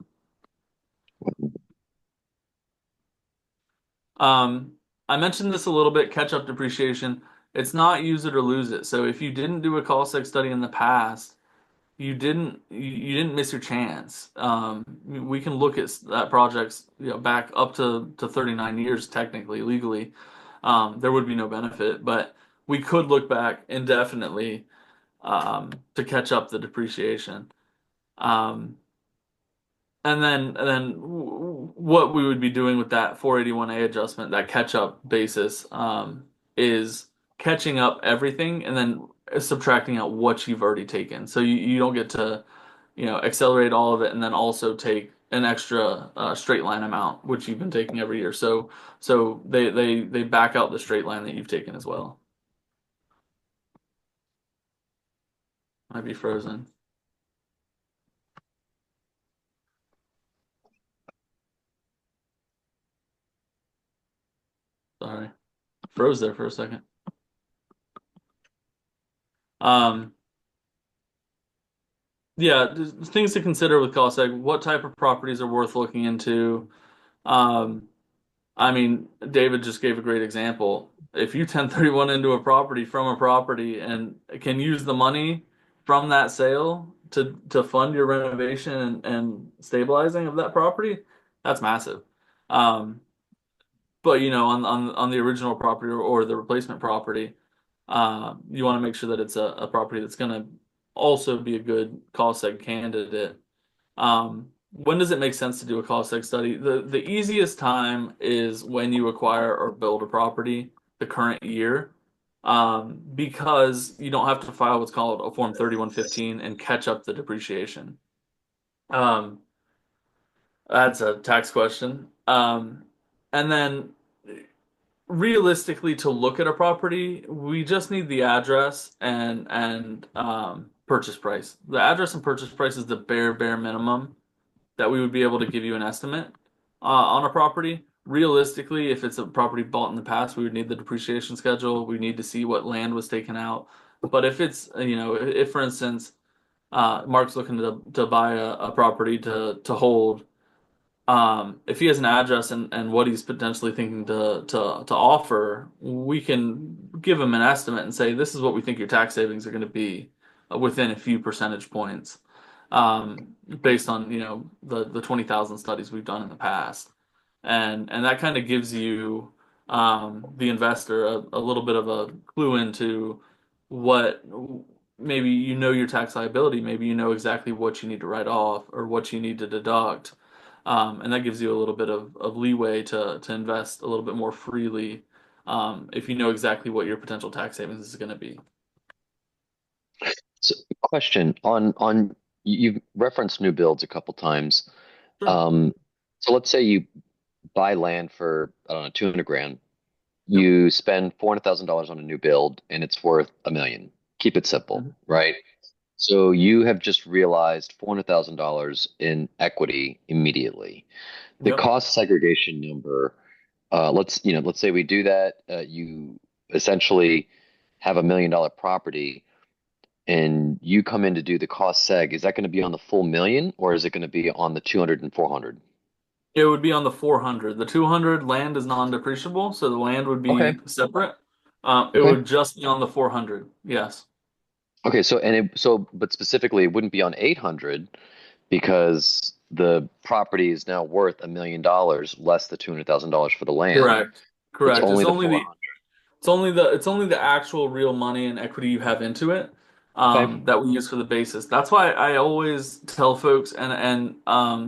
Um, I mentioned this a little bit, catch-up depreciation. It's not use it or lose it. So if you didn't do a call seg study in the past, you didn't miss your chance. We can look at projects, back up to 39 years technically legally. There would be no benefit, but we could look back indefinitely, to catch up the depreciation. Um, and then what we would be doing with that 481A adjustment, that catch up basis, is catching up everything and then subtracting out what you've already taken. So you don't get to, accelerate all of it and then also take an extra straight line amount, which you've been taking every year. So they back out the straight line that you've taken as well. Might be frozen. Sorry. Froze there for a second. Um, yeah, things to consider with cost seg. What type of properties are worth looking into? Um, I mean, David just gave a great example. If you 1031 into a property from a property and can use the money from that sale to fund your renovation and stabilizing of that property, that's massive. Um, but on the original property or the replacement property, you want to make sure that it's a property that's going to also be a good cost seg candidate. When does it make sense to do a cost seg study? The easiest time is when you acquire or build a property the current year, because you don't have to file what's called a Form 3115 and catch up the depreciation. Um, that's a tax question. And then realistically, to look at a property, we just need the address and purchase price. The address and purchase price is the bare minimum that we would be able to give you an estimate on a property. Realistically, if it's a property bought in the past, we would need the depreciation schedule. We need to see what land was taken out. But if it's, if for instance, Mark's looking to buy a property to hold, if he has an address and what he's potentially thinking to offer, we can give him an estimate and say this is what we think your tax savings are going to be within a few percentage points, based on the 20,000 studies we've done in the past, and that kind of gives you the investor a little bit of a clue into what maybe your tax liability, maybe exactly what you need to write off or what you need to deduct. And that gives you a little bit of leeway to invest a little bit more freely, if you know exactly what your potential tax savings is going to be. So, question on you've referenced new builds a couple times. Sure. Um, so let's say you buy land for, I don't know, 200 grand. Yep. You spend $400,000 on a new build and it's worth a million. Keep it simple, Mhm. right? So you have just realized $400,000 in equity immediately. The Yep. cost segregation number, let's say we do that, you essentially have $1 million property and you come in to do the cost seg. Is that going to be on the full million or is it going to be on the 200 and 400? It would be on the 400. The 200 land is non-depreciable, so the land would Okay. be separate. It Okay. would just be on the 400. Yes. Okay. But specifically, it wouldn't be on 800 because the property is now worth $1 million less the $200,000 for the land. Correct. It's Correct. only the 400. It's only the actual real money and equity you have into it, Okay. that we use for the basis. That's why I always tell folks, and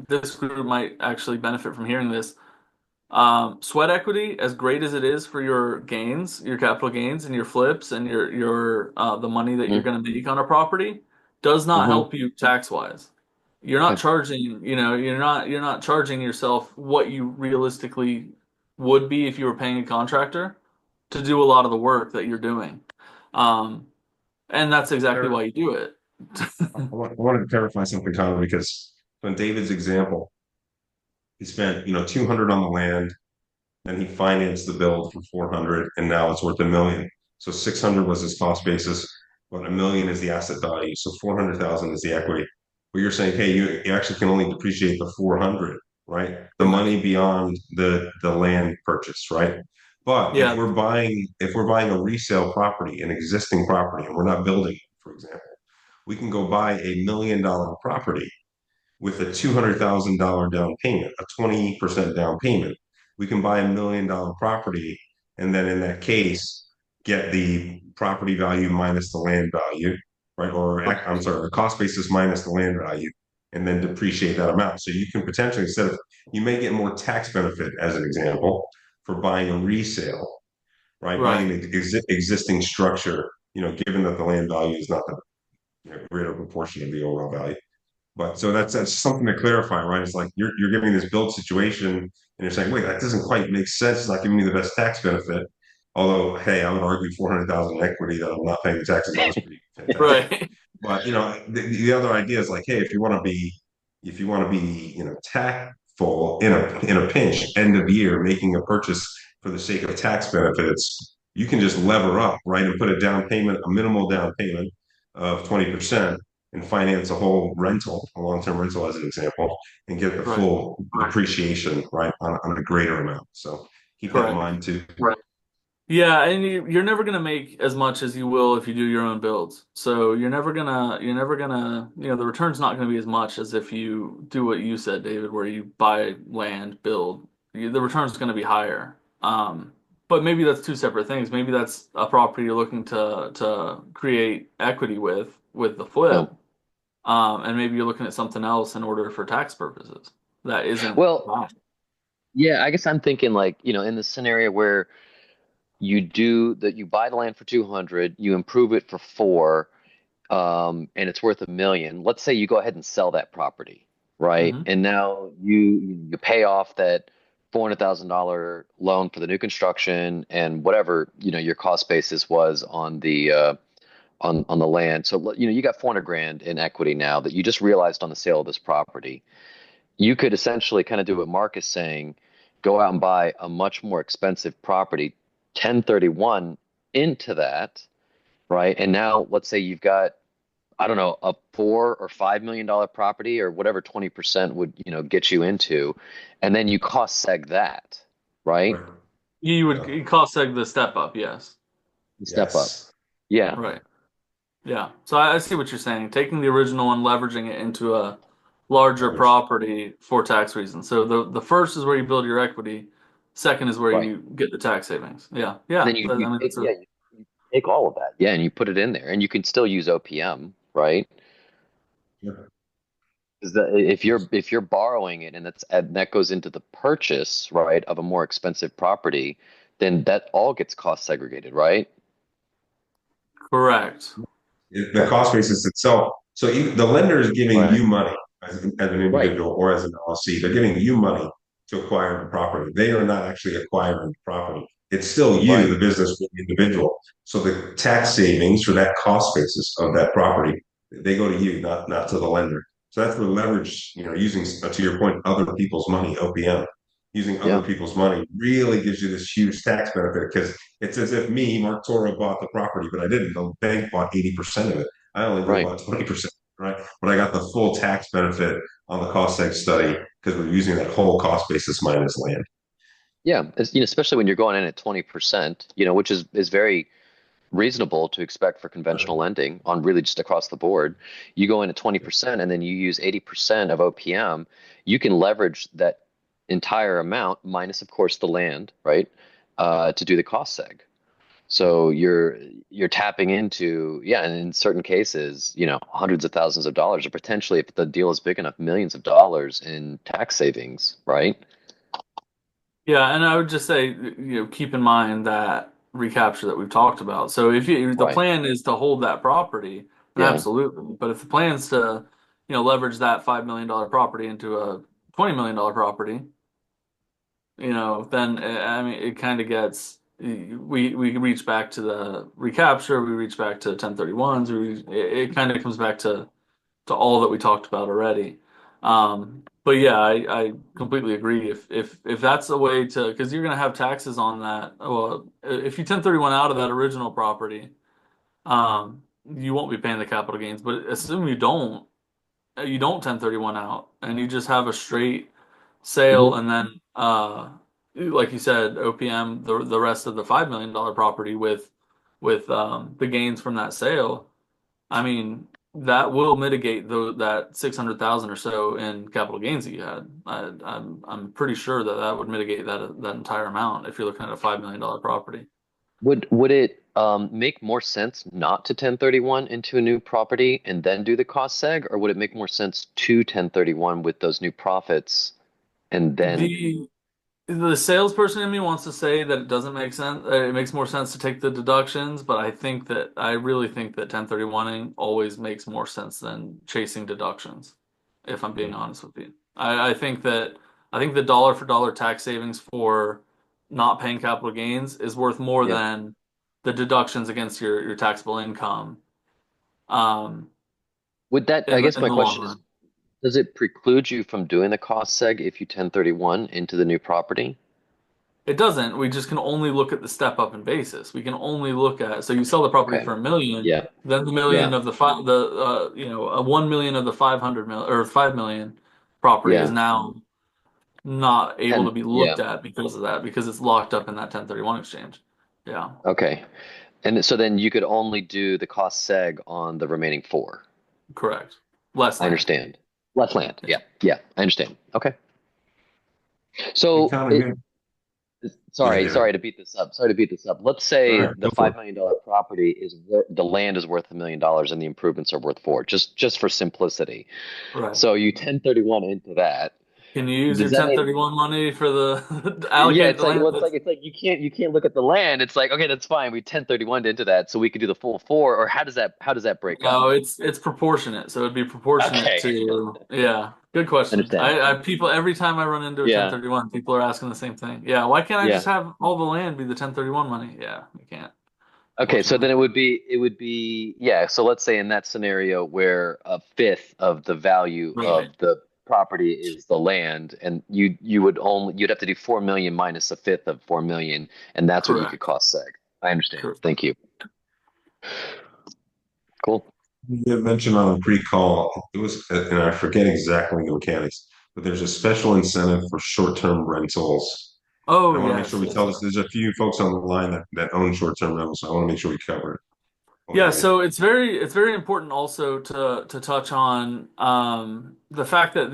this group might actually benefit from hearing this. Sweat equity, as great as it is for your gains, your capital gains and your flips and your the money that you're Hmm. going to make on a property, does not Hmm. help you tax wise. You're not Okay. charging, you're not charging yourself what you realistically would be if you were paying a contractor to do a lot of the work that you're doing. Um, and that's exactly why you do it. I wanted to clarify something, Connor, because in David's example, he spent 200 on the land, and he financed the build for 400, and now it's worth a million. So 600 was his cost basis, but a million is the asset value. So 400,000 is the equity. But you're saying, hey, you actually can only depreciate the 400, right? The Correct. money beyond the land purchase, right? But Yeah, if we're buying a resale property, an existing property, and we're not building, for example, we can go buy $1 million property with a $200,000 down payment, a 20% down payment. We can buy $1 million property, and then in that case, get the property value minus the land value, right? Or I'm sorry, the cost basis minus the land value, and then depreciate that amount. So you can potentially, you may get more tax benefit as an example for buying a resale, right? Buying right, an existing structure, given that the land value is not the greater proportion of the overall value. But so that's something to clarify, right? It's like you're giving this build situation and you're saying, wait, that doesn't quite make sense. It's not giving me the best tax benefit. Although, hey, I would argue 400,000 in equity that I'm not paying the taxes on is pretty fantastic. right, But the other idea is like, hey, if you want to be, tactful in a pinch, end of year, making a purchase for the sake of tax benefits, you can just lever up, right, and put a down payment, a minimal down payment of 20% and finance a whole rental, a long-term rental as an example, and get the right. full depreciation, right, on a greater amount. So keep that in Correct. mind too. Yeah, and you're never gonna make as much as you will if you do your own builds. So you're never gonna, the return's not gonna be as much as if you do what you said, David, where you buy land, build. The return's gonna be higher. But maybe that's two separate things. Maybe that's a property you're looking to create equity with the Yeah. flip. And maybe you're looking at something else in order for tax purposes that isn't. Well, Wow. yeah, I guess I'm thinking like, in the scenario where you buy the land for 200, you improve it for 4, and it's worth 1 million. Let's say you go ahead and sell that property, right? Hmm. And now you pay off that $400,000 loan for the new construction and whatever, your cost basis was on the land. So, you got 400 grand in equity now that you just realized on the sale of this property. You could essentially kind of do what Mark is saying, go out and buy a much more expensive property, 1031 into that, right? And now let's say you've got, I don't know, a $4 or $5 million property or whatever 20% would, get you into, and then you cost seg that, right? Right. Yeah. You cost seg the step up, yes. Step up. Yes. Yeah, Right. Yeah. So I see what you're saying. Taking the original and leveraging it into a larger Leverage. property for tax reasons. So the first is where you build your equity. Second is where right. you get the tax savings. Yeah. And Yeah. then you, I you mean, take, it's a yeah, you take all of that. Yeah, and you put it in there, and you can still use OPM, right? Yeah. Is that if you're borrowing it and that goes into the purchase, right, of a more expensive property, then that all gets cost segregated, right? correct. The cost basis itself. So the lender is giving Right. you money as an Right. individual or as an LLC. They're giving you money to acquire the property. They are not actually acquiring the property. It's still you, Right. the business, the individual. So the tax savings for that cost basis of that property, they go to you, not to the lender. So that's the leverage, using, to your point, other people's money, OPM. Using other Yeah. people's money really gives you this huge tax benefit because it's as if me, Mark Toro, bought the property, but I didn't. The bank bought 80% of it. I only really Right. bought 20%, right? But I got the full tax benefit on the cost seg study because we're using that whole cost basis minus land. Yeah. Especially when you're going in at 20%, which is very reasonable to expect for conventional lending on really just across the board. You go in at 20% and then you use 80% of OPM, you can leverage that entire amount minus, of course, the land, right? To do the cost seg. So you're tapping into, yeah, and in certain cases, hundreds of thousands of dollars, or potentially, if the deal is big enough, millions of dollars in tax savings, right? Yeah, and I would just say, keep in mind that recapture that we've talked about. So if the Right. plan is to hold that property, then Yeah. absolutely. But if the plan is to, leverage that $5 million property into a $20 million property, then I mean it kind of gets we reach back to the recapture, we reach back to 1031s, it kind of comes back to all that we talked about already. But yeah, I completely agree. If that's a way to, because you're gonna have taxes on that. Well, if you 1031 out of that original property, you won't be paying the capital gains. But assume you don't 1031 out and you just have a straight sale Hmm. and then like you said, OPM the rest of the $5 million property with the gains from that sale. I mean, that will mitigate that 600,000 or so in capital gains that you had. I'm pretty sure that would mitigate that entire amount if you're looking at a $5 million property. Would it make more sense not to 1031 into a new property and then do the cost seg, or would it make more sense to 1031 with those new profits and then The The salesperson in me wants to say that it doesn't make sense. It makes more sense to take the deductions, but I really think that 1031ing always makes more sense than chasing deductions, if I'm being honest with you. I think the dollar for dollar tax savings for not paying capital gains is worth more yeah? than the deductions against your taxable income um, Would that, I in the guess in my the long question is, run. does it preclude you from doing the cost seg if you 1031 into the new property? It doesn't. We just can only look at the step up in basis. We can only look at, so you sell the property Okay. for 1 million, Yeah. then the Yeah. million of the five, a 1 million of the 500 mil or 5 million property is Yeah. now not able to And be yeah, looked at because of that, because it's locked up in that 1031 exchange. Yeah, okay. And so then you could only do the cost seg on the remaining four. correct. Less I land. understand. Less land. Yeah. Yeah, yeah, I understand. Okay. And So Connor, it, you, yeah, sorry, yeah. sorry to beat this up. Sorry to beat this up. Let's All say right, the go for it. $5 million property is the land is worth $1 million and the improvements are worth four, just for simplicity. Right. So you 1031 into that. Can you use your Does that mean 1031 money for the yeah, allocate it's the like land? well, it's like you can't look at the land. It's like okay, that's fine. We 1031 into that, so we could do the full four. Or how does that break up? No, it's proportionate. So it'd be proportionate Okay, to, yeah. Good question. understand. I people every time I run into a Yeah, 1031, people are asking the same thing. Yeah, why can't I just yeah. have all the land be the 1031 money? Yeah, you can't, Okay, so unfortunately. then it would be yeah. So let's say in that scenario where a fifth of the value Right. of the property is the land, and you'd have to do 4 million minus a fifth of 4 million, and that's what you could Correct. cost seg. I understand. Correct. Thank you. Cool. You had mentioned on the pre-call, it was, and I forget exactly the mechanics, but there's a special incentive for short-term rentals. And Oh, I want to make sure yes, we yes, tell this. yes. There's a few folks on the line that own short-term rentals, so I want to make sure we cover it. What Yeah, it is. so it's very important also to touch on the fact that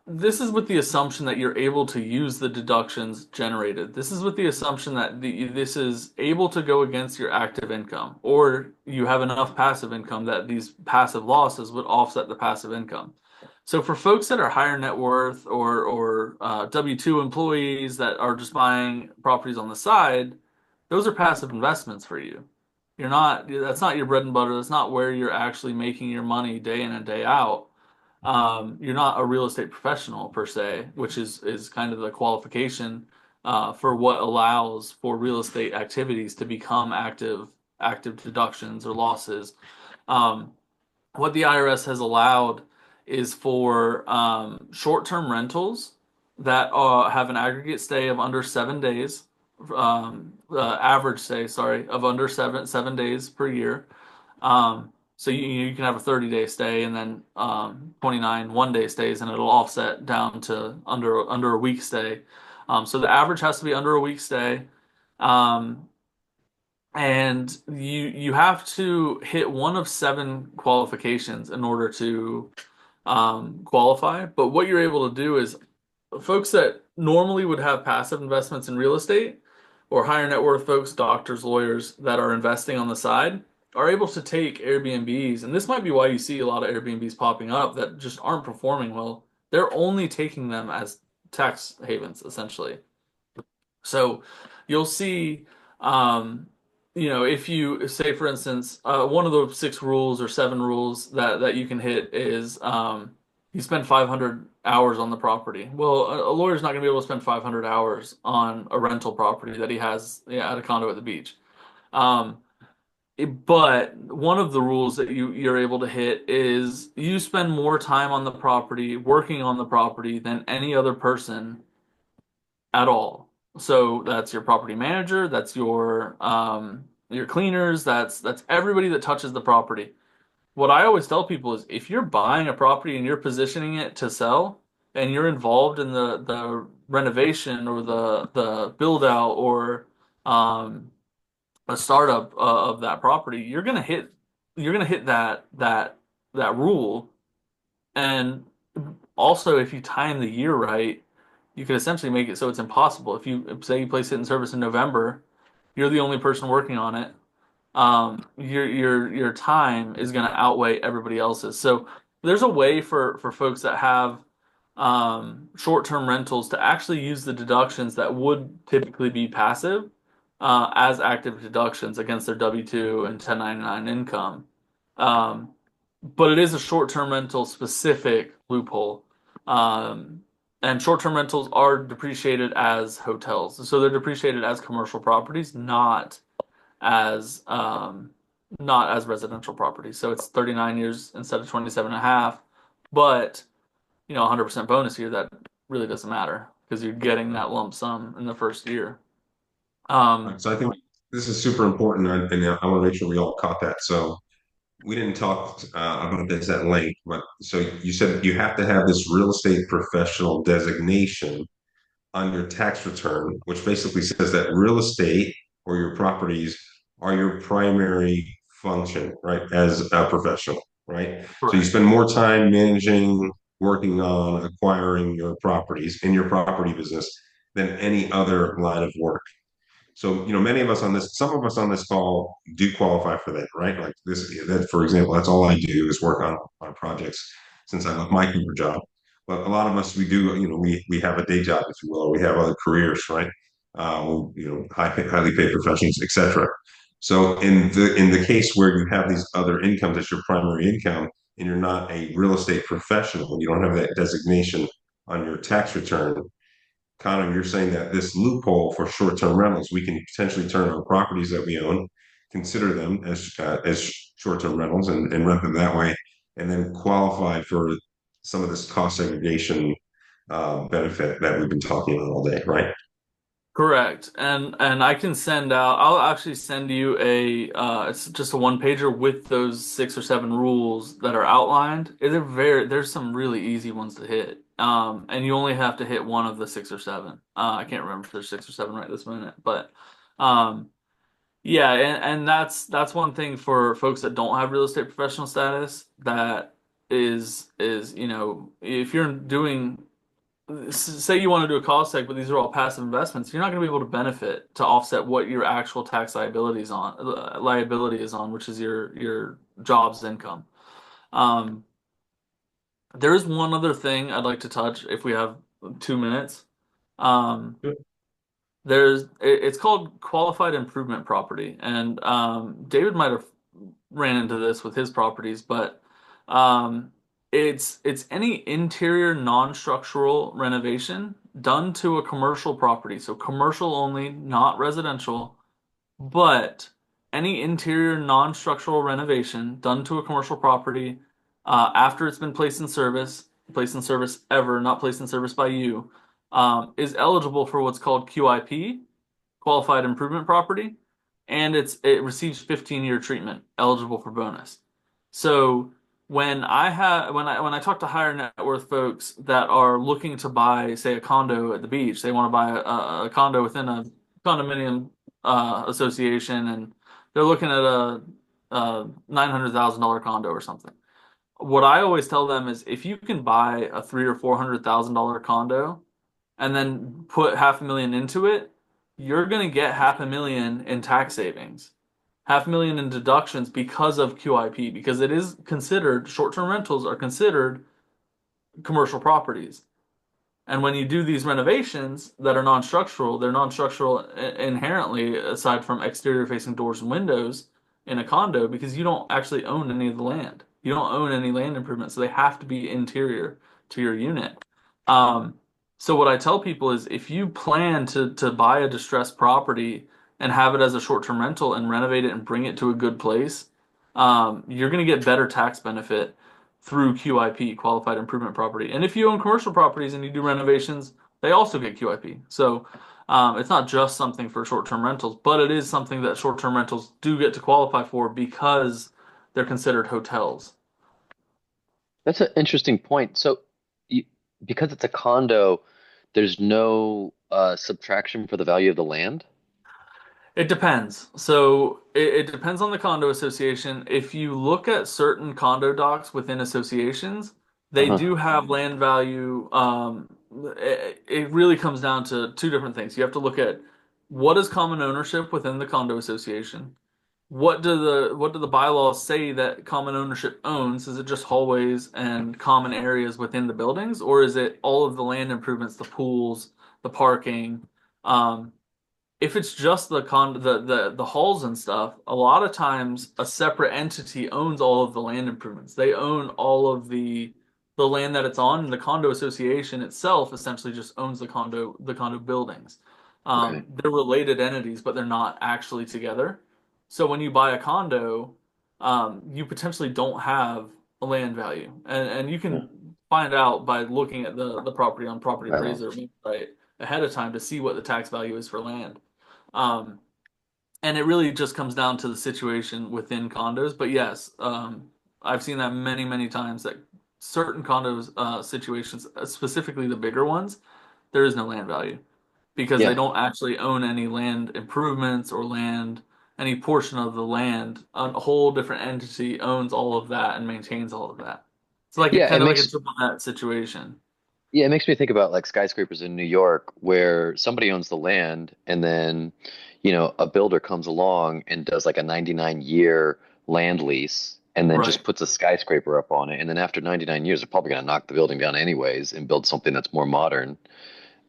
this is with the assumption that you're able to use the deductions generated. This is with the assumption that this is able to go against your active income, or you have enough passive income that these passive losses would offset the passive income. So for folks that are higher net worth or W-2 employees that are just buying properties on the side, those are passive investments for you. That's not your bread and butter. That's not where you're actually making your money day in and day out. You're not a real estate professional per se, which is kind of the qualification for what allows for real estate activities to become active deductions or losses. Um, what the IRS has allowed is for short-term rentals that have an aggregate stay of under 7 days, average stay, sorry, of under seven days per year. So you can have a 30-day stay and then 29 one-day stays, and it'll offset down to under a week stay. So the average has to be under a week stay. Um, and you have to hit one of seven qualifications in order to qualify. But what you're able to do is folks that normally would have passive investments in real estate or higher net worth folks, doctors, lawyers that are investing on the side are able to take Airbnbs. And this might be why you see a lot of Airbnbs popping up that just aren't performing well. They're only taking them as tax havens, essentially. So you'll see, um, if you say, for instance, one of the six rules or seven rules that you can hit is you spend 500 hours on the property. Well, a lawyer's not going to be able to spend 500 hours on a rental property that he has, yeah, at a condo at the beach. Um, but one of the rules that you're able to hit is you spend more time on the property, working on the property than any other person at all. So that's your property manager, that's your cleaners, that's everybody that touches the property. What I always tell people is if you're buying a property and you're positioning it to sell and you're involved in the renovation or the build out or um, a startup of that property, you're gonna hit that rule. And also, if you time the year right, you could essentially make it so it's impossible. If you say you place it in service in November, you're the only person working on it. Your time is going to outweigh everybody else's. So there's a way for folks that have short-term rentals to actually use the deductions that would typically be passive as active deductions against their W-2 and 1099 income. Um, but it is a short-term rental specific loophole. Um, and short-term rentals are depreciated as hotels. So they're depreciated as commercial properties, as not as residential properties. So it's 39 years instead of 27 and a half. But, 100% bonus year, that really doesn't matter because you're getting that lump sum in the first year. Um, So I think this is super important, and I want to make sure we all caught that. So we didn't talk about this at length, but so you said you have to have this real estate professional designation on your tax return, which basically says that real estate or your properties are your primary function, right, as a professional, right? So you Correct. spend more time managing, working on acquiring your properties in your property business than any other line of work. So, many of us on this, some of us on this call do qualify for that, right? Like this, that, for example, that's all I do is work on projects since I left my Cooper job. But a lot of us, we do, we have a day job, if you will, or we have other careers, right? Highly paid professions, etc. So in the case where you have these other incomes as your primary income, and you're not a real estate professional, you don't have that designation on your tax return. Connor, you're saying that this loophole for short-term rentals, we can potentially turn our properties that we own, consider them as short-term rentals and rent them that way, and then qualify for some of this cost segregation benefit that we've been talking about all day, right? Correct. And I can send out, I'll actually send you it's just a one pager with those 6 or 7 rules that are outlined. There's some really easy ones to hit. And you only have to hit one of the 6 or 7. I can't remember if there's 6 or 7 right this minute, but um yeah, and that's one thing for folks that don't have real estate professional status that is, if you're doing, say you want to do a cost seg, but these are all passive investments, you're not going to be able to benefit to offset what your actual tax liability is on, which is your job's income. Um, there is one other thing I'd like to touch if we have 2 minutes. Um, it's called qualified improvement property, and David might have ran into this with his properties, but um, it's any interior non-structural renovation done to a commercial property. So commercial only, not residential, but any interior non-structural renovation done to a commercial property after it's been placed in service ever, not placed in service by you, is eligible for what's called QIP, qualified improvement property, and it receives 15-year treatment, eligible for bonus. So when I talk to higher net worth folks that are looking to buy, say, a condo at the beach, they want to buy a condo within a condominium association, and they're looking at a $900,000 condo or something. What I always tell them is if you can buy a $300,000 or $400,000 condo and then put 500,000 into it, you're going to get 500,000 in tax savings, 500,000 in deductions because of QIP, because it is considered, short-term rentals are considered commercial properties. And when you do these renovations that are non-structural, they're non-structural inherently, aside from exterior facing doors and windows in a condo, because you don't actually own any of the land. You don't own any land improvements, so they have to be interior to your unit. Um, so what I tell people is if you plan to buy a distressed property and have it as a short-term rental and renovate it and bring it to a good place, you're going to get better tax benefit through QIP, qualified improvement property. And if you own commercial properties and you do renovations, they also get QIP. So it's not just something for short-term rentals, but it is something that short-term rentals do get to qualify for because they're considered hotels. That's an interesting point. So, you, because it's a condo, there's no subtraction for the value of the land? It depends. So it depends on the condo association. If you look at certain condo docs within associations, they Uh-huh. do have land value. It really comes down to 2 different things. You have to look at what is common ownership within the condo association. What do the bylaws say that common ownership owns? Is it just hallways and common areas within the buildings, or is it all of the land improvements, the pools, the parking? Um, if it's just the halls and stuff, a lot of times a separate entity owns all of the land improvements. They own all of the land that it's on, and the condo association itself essentially just owns the condo buildings. Right. They're related entities, but they're not actually together. So when you buy a condo, you potentially don't have a land value, and you Yeah. can find out by looking at the property on Property Appraiser Bylaws. website ahead of time to see what the tax value is for land. Um, And it really just comes down to the situation within condos. But yes, I've seen that many, many times that certain condos situations, specifically the bigger ones, there is no land value because they Yeah. don't actually own any land improvements or land, any portion of the land. A whole different entity owns all of that and maintains all of that. It's like a Yeah, it kind of like a makes triple net situation. yeah, it makes me think about like skyscrapers in New York where somebody owns the land and then, a builder comes along and does like a 99-year land lease and then Right. just puts a skyscraper up on it. And then after 99 years, they're probably going to knock the building down anyways and build something that's more modern.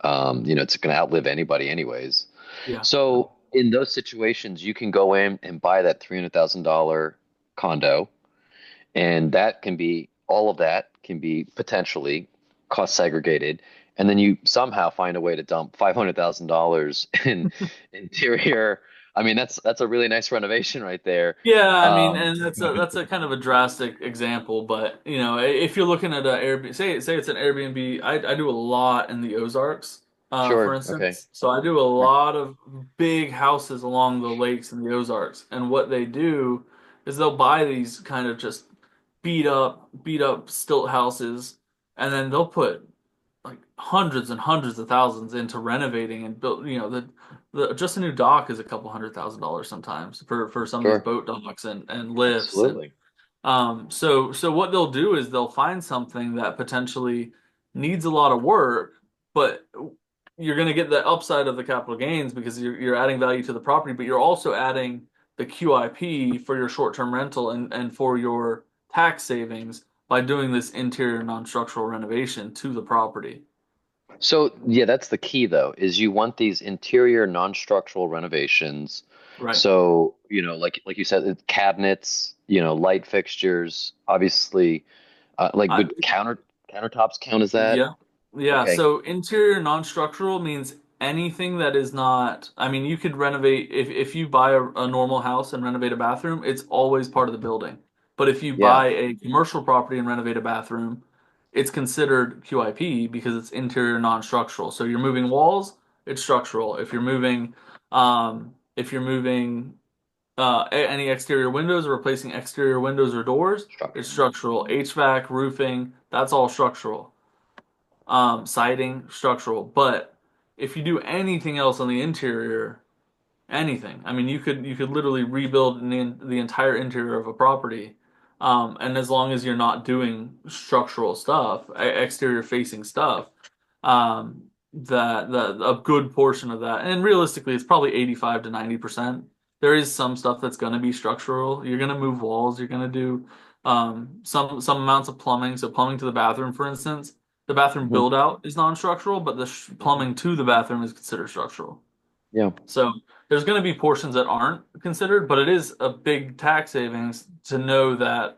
It's going to outlive anybody anyways. Yeah. So in those situations, you can go in and buy that $300,000 condo, and that can be all of that can be potentially cost segregated, and then you somehow find a way to dump $500,000 in interior. I mean, that's a really nice renovation right there. Yeah, I mean, Um, and that's a kind of a drastic example, but if you're looking at a Airbnb, say it's an Airbnb, I do a lot in the Ozarks, for sure, okay, instance. So I do a right. lot of big houses along the lakes in the Ozarks, and what they do is they'll buy these kind of just beat up stilt houses, and then they'll put like hundreds and hundreds of thousands into renovating and build. The just a new dock is a couple $100,000 sometimes for some of these Sure, boat docks and lifts and absolutely. so what they'll do is they'll find something that potentially needs a lot of work, but you're going to get the upside of the capital gains because you're adding value to the property, but you're also adding the QIP for your short-term rental and for your tax savings by doing this interior non-structural renovation to the property. So yeah, that's the key though, is you want these interior non-structural renovations. Right. So, like you said, cabinets, light fixtures, obviously, like I, would countertops count as that? Yeah. Yeah. Okay. So interior non-structural means anything that is not, I mean, you could renovate if you buy a normal house and renovate a bathroom, it's always part of the building. But if you Yeah. buy a commercial property and renovate a bathroom, it's considered QIP because it's interior non-structural. So you're moving walls, it's structural. If you're moving any exterior windows or replacing exterior windows or doors, it's Structural. structural. HVAC, roofing, that's all structural. Siding, structural. But if you do anything else on the interior, anything, I mean, you could literally rebuild the entire interior of a property. And as long as you're not doing structural stuff, exterior facing stuff, that a good portion of that, and realistically, it's probably 85 to 90%. There is some stuff that's going to be structural. You're going to move walls. You're going to do some amounts of plumbing. So plumbing to the bathroom, for instance, the bathroom Hmm. build out is non-structural, but the plumbing to the bathroom is considered structural. Yeah. So there's going to be portions that aren't considered, but it is a big tax savings to know that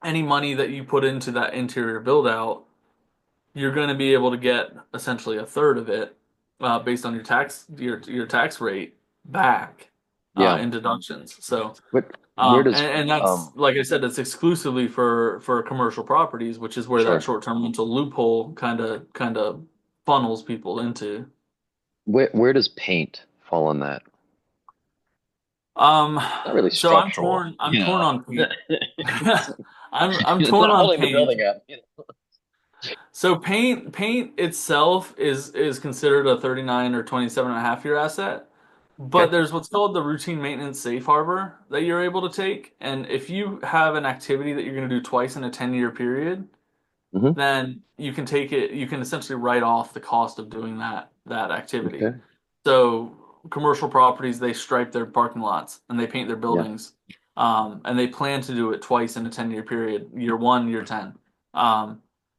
any money that you put into that interior build out, you're going to be able to get essentially a third of it based on your tax rate back Yeah. in deductions. So Where does and that's like I said, it's exclusively for commercial properties, which is where that sure. short-term rental loophole kind of funnels people into. Where does paint fall on that? Um, Not really so I'm structural, torn. I'm torn on paint. It's I'm it's torn not on holding the paint. building up. So paint itself is considered a 39 or 27 and a half year asset, but Okay. there's what's called the routine maintenance safe harbor that you're able to take. And if you have an activity that you're going to do twice in a 10-year period, Hmm. then you can essentially write off the cost of doing that activity. Okay. So commercial properties, they stripe their parking lots and they paint their Yeah. buildings. And they plan to do it twice in a 10-year period, year one, year 10.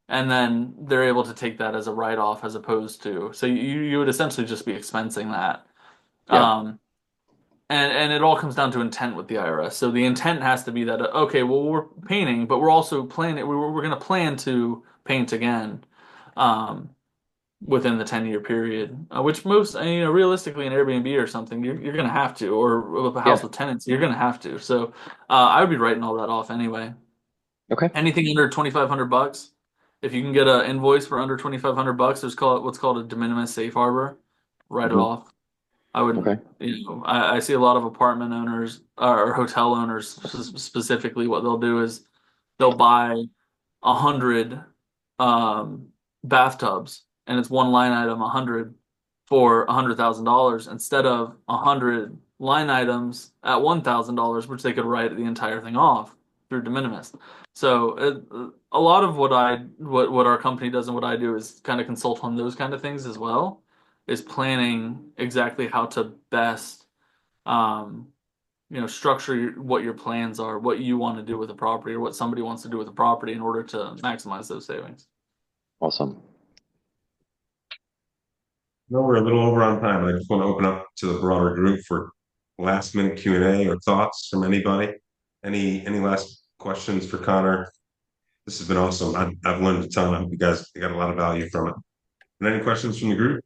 And then they're able to take that as a write-off as opposed to, so you would essentially just be expensing that. Yeah. Um, and it all comes down to intent with the IRS. So the intent has to be that okay, well we're painting, but we're also planning. We're going to plan to paint again, um, within the 10-year period. Which most realistically in Airbnb or something, you're going to have to, or with a house Yeah. with tenants, you're going to have to. So I would be writing all that off anyway. Okay. Anything under $2,500, if you can get an invoice for under $2,500, there's what's called a de minimis safe harbor. Write it Hmm. off. I would, Okay. I see a lot of apartment owners or hotel owners specifically. What they'll do is they'll buy 100 um, bathtubs, and it's one line item, 100 for $100,000 instead of 100 line items at $1,000, which they could write the entire thing off through de minimis. So a lot of what our company does and what I do is kind of consult on those kind of things as well, is planning exactly how to best um, structure what your plans are, what you want to do with a property, or what somebody wants to do with a property in order to maximize those savings. Awesome. No, we're a little over on time. I just want to open up to the broader group for last minute Q&A or thoughts from anybody. Any last questions for Connor? This has been awesome. I've learned a ton. I hope you guys got a lot of value from it. And any questions from the group?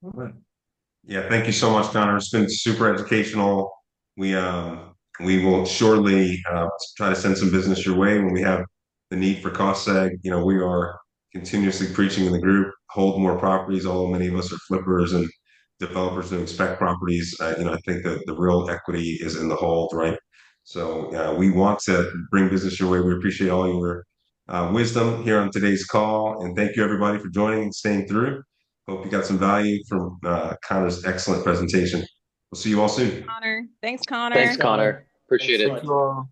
All right. Yeah, thank you so much, Connor. It's been super educational. We we will shortly try to send some business your way when we have the need for cost seg. We are continuously preaching in the group, hold more properties, although many of us are flippers and developers doing spec properties. I think that the real equity is in the hold, right? So we want to bring business your way. We appreciate all your wisdom here on today's call, and thank you everybody for joining and staying through. Hope you got some value from Connor's excellent presentation. We'll see you all soon. Connor. Thanks, Thanks, Connor. Connor. Connor. Appreciate Thanks so it. Thank much. you all.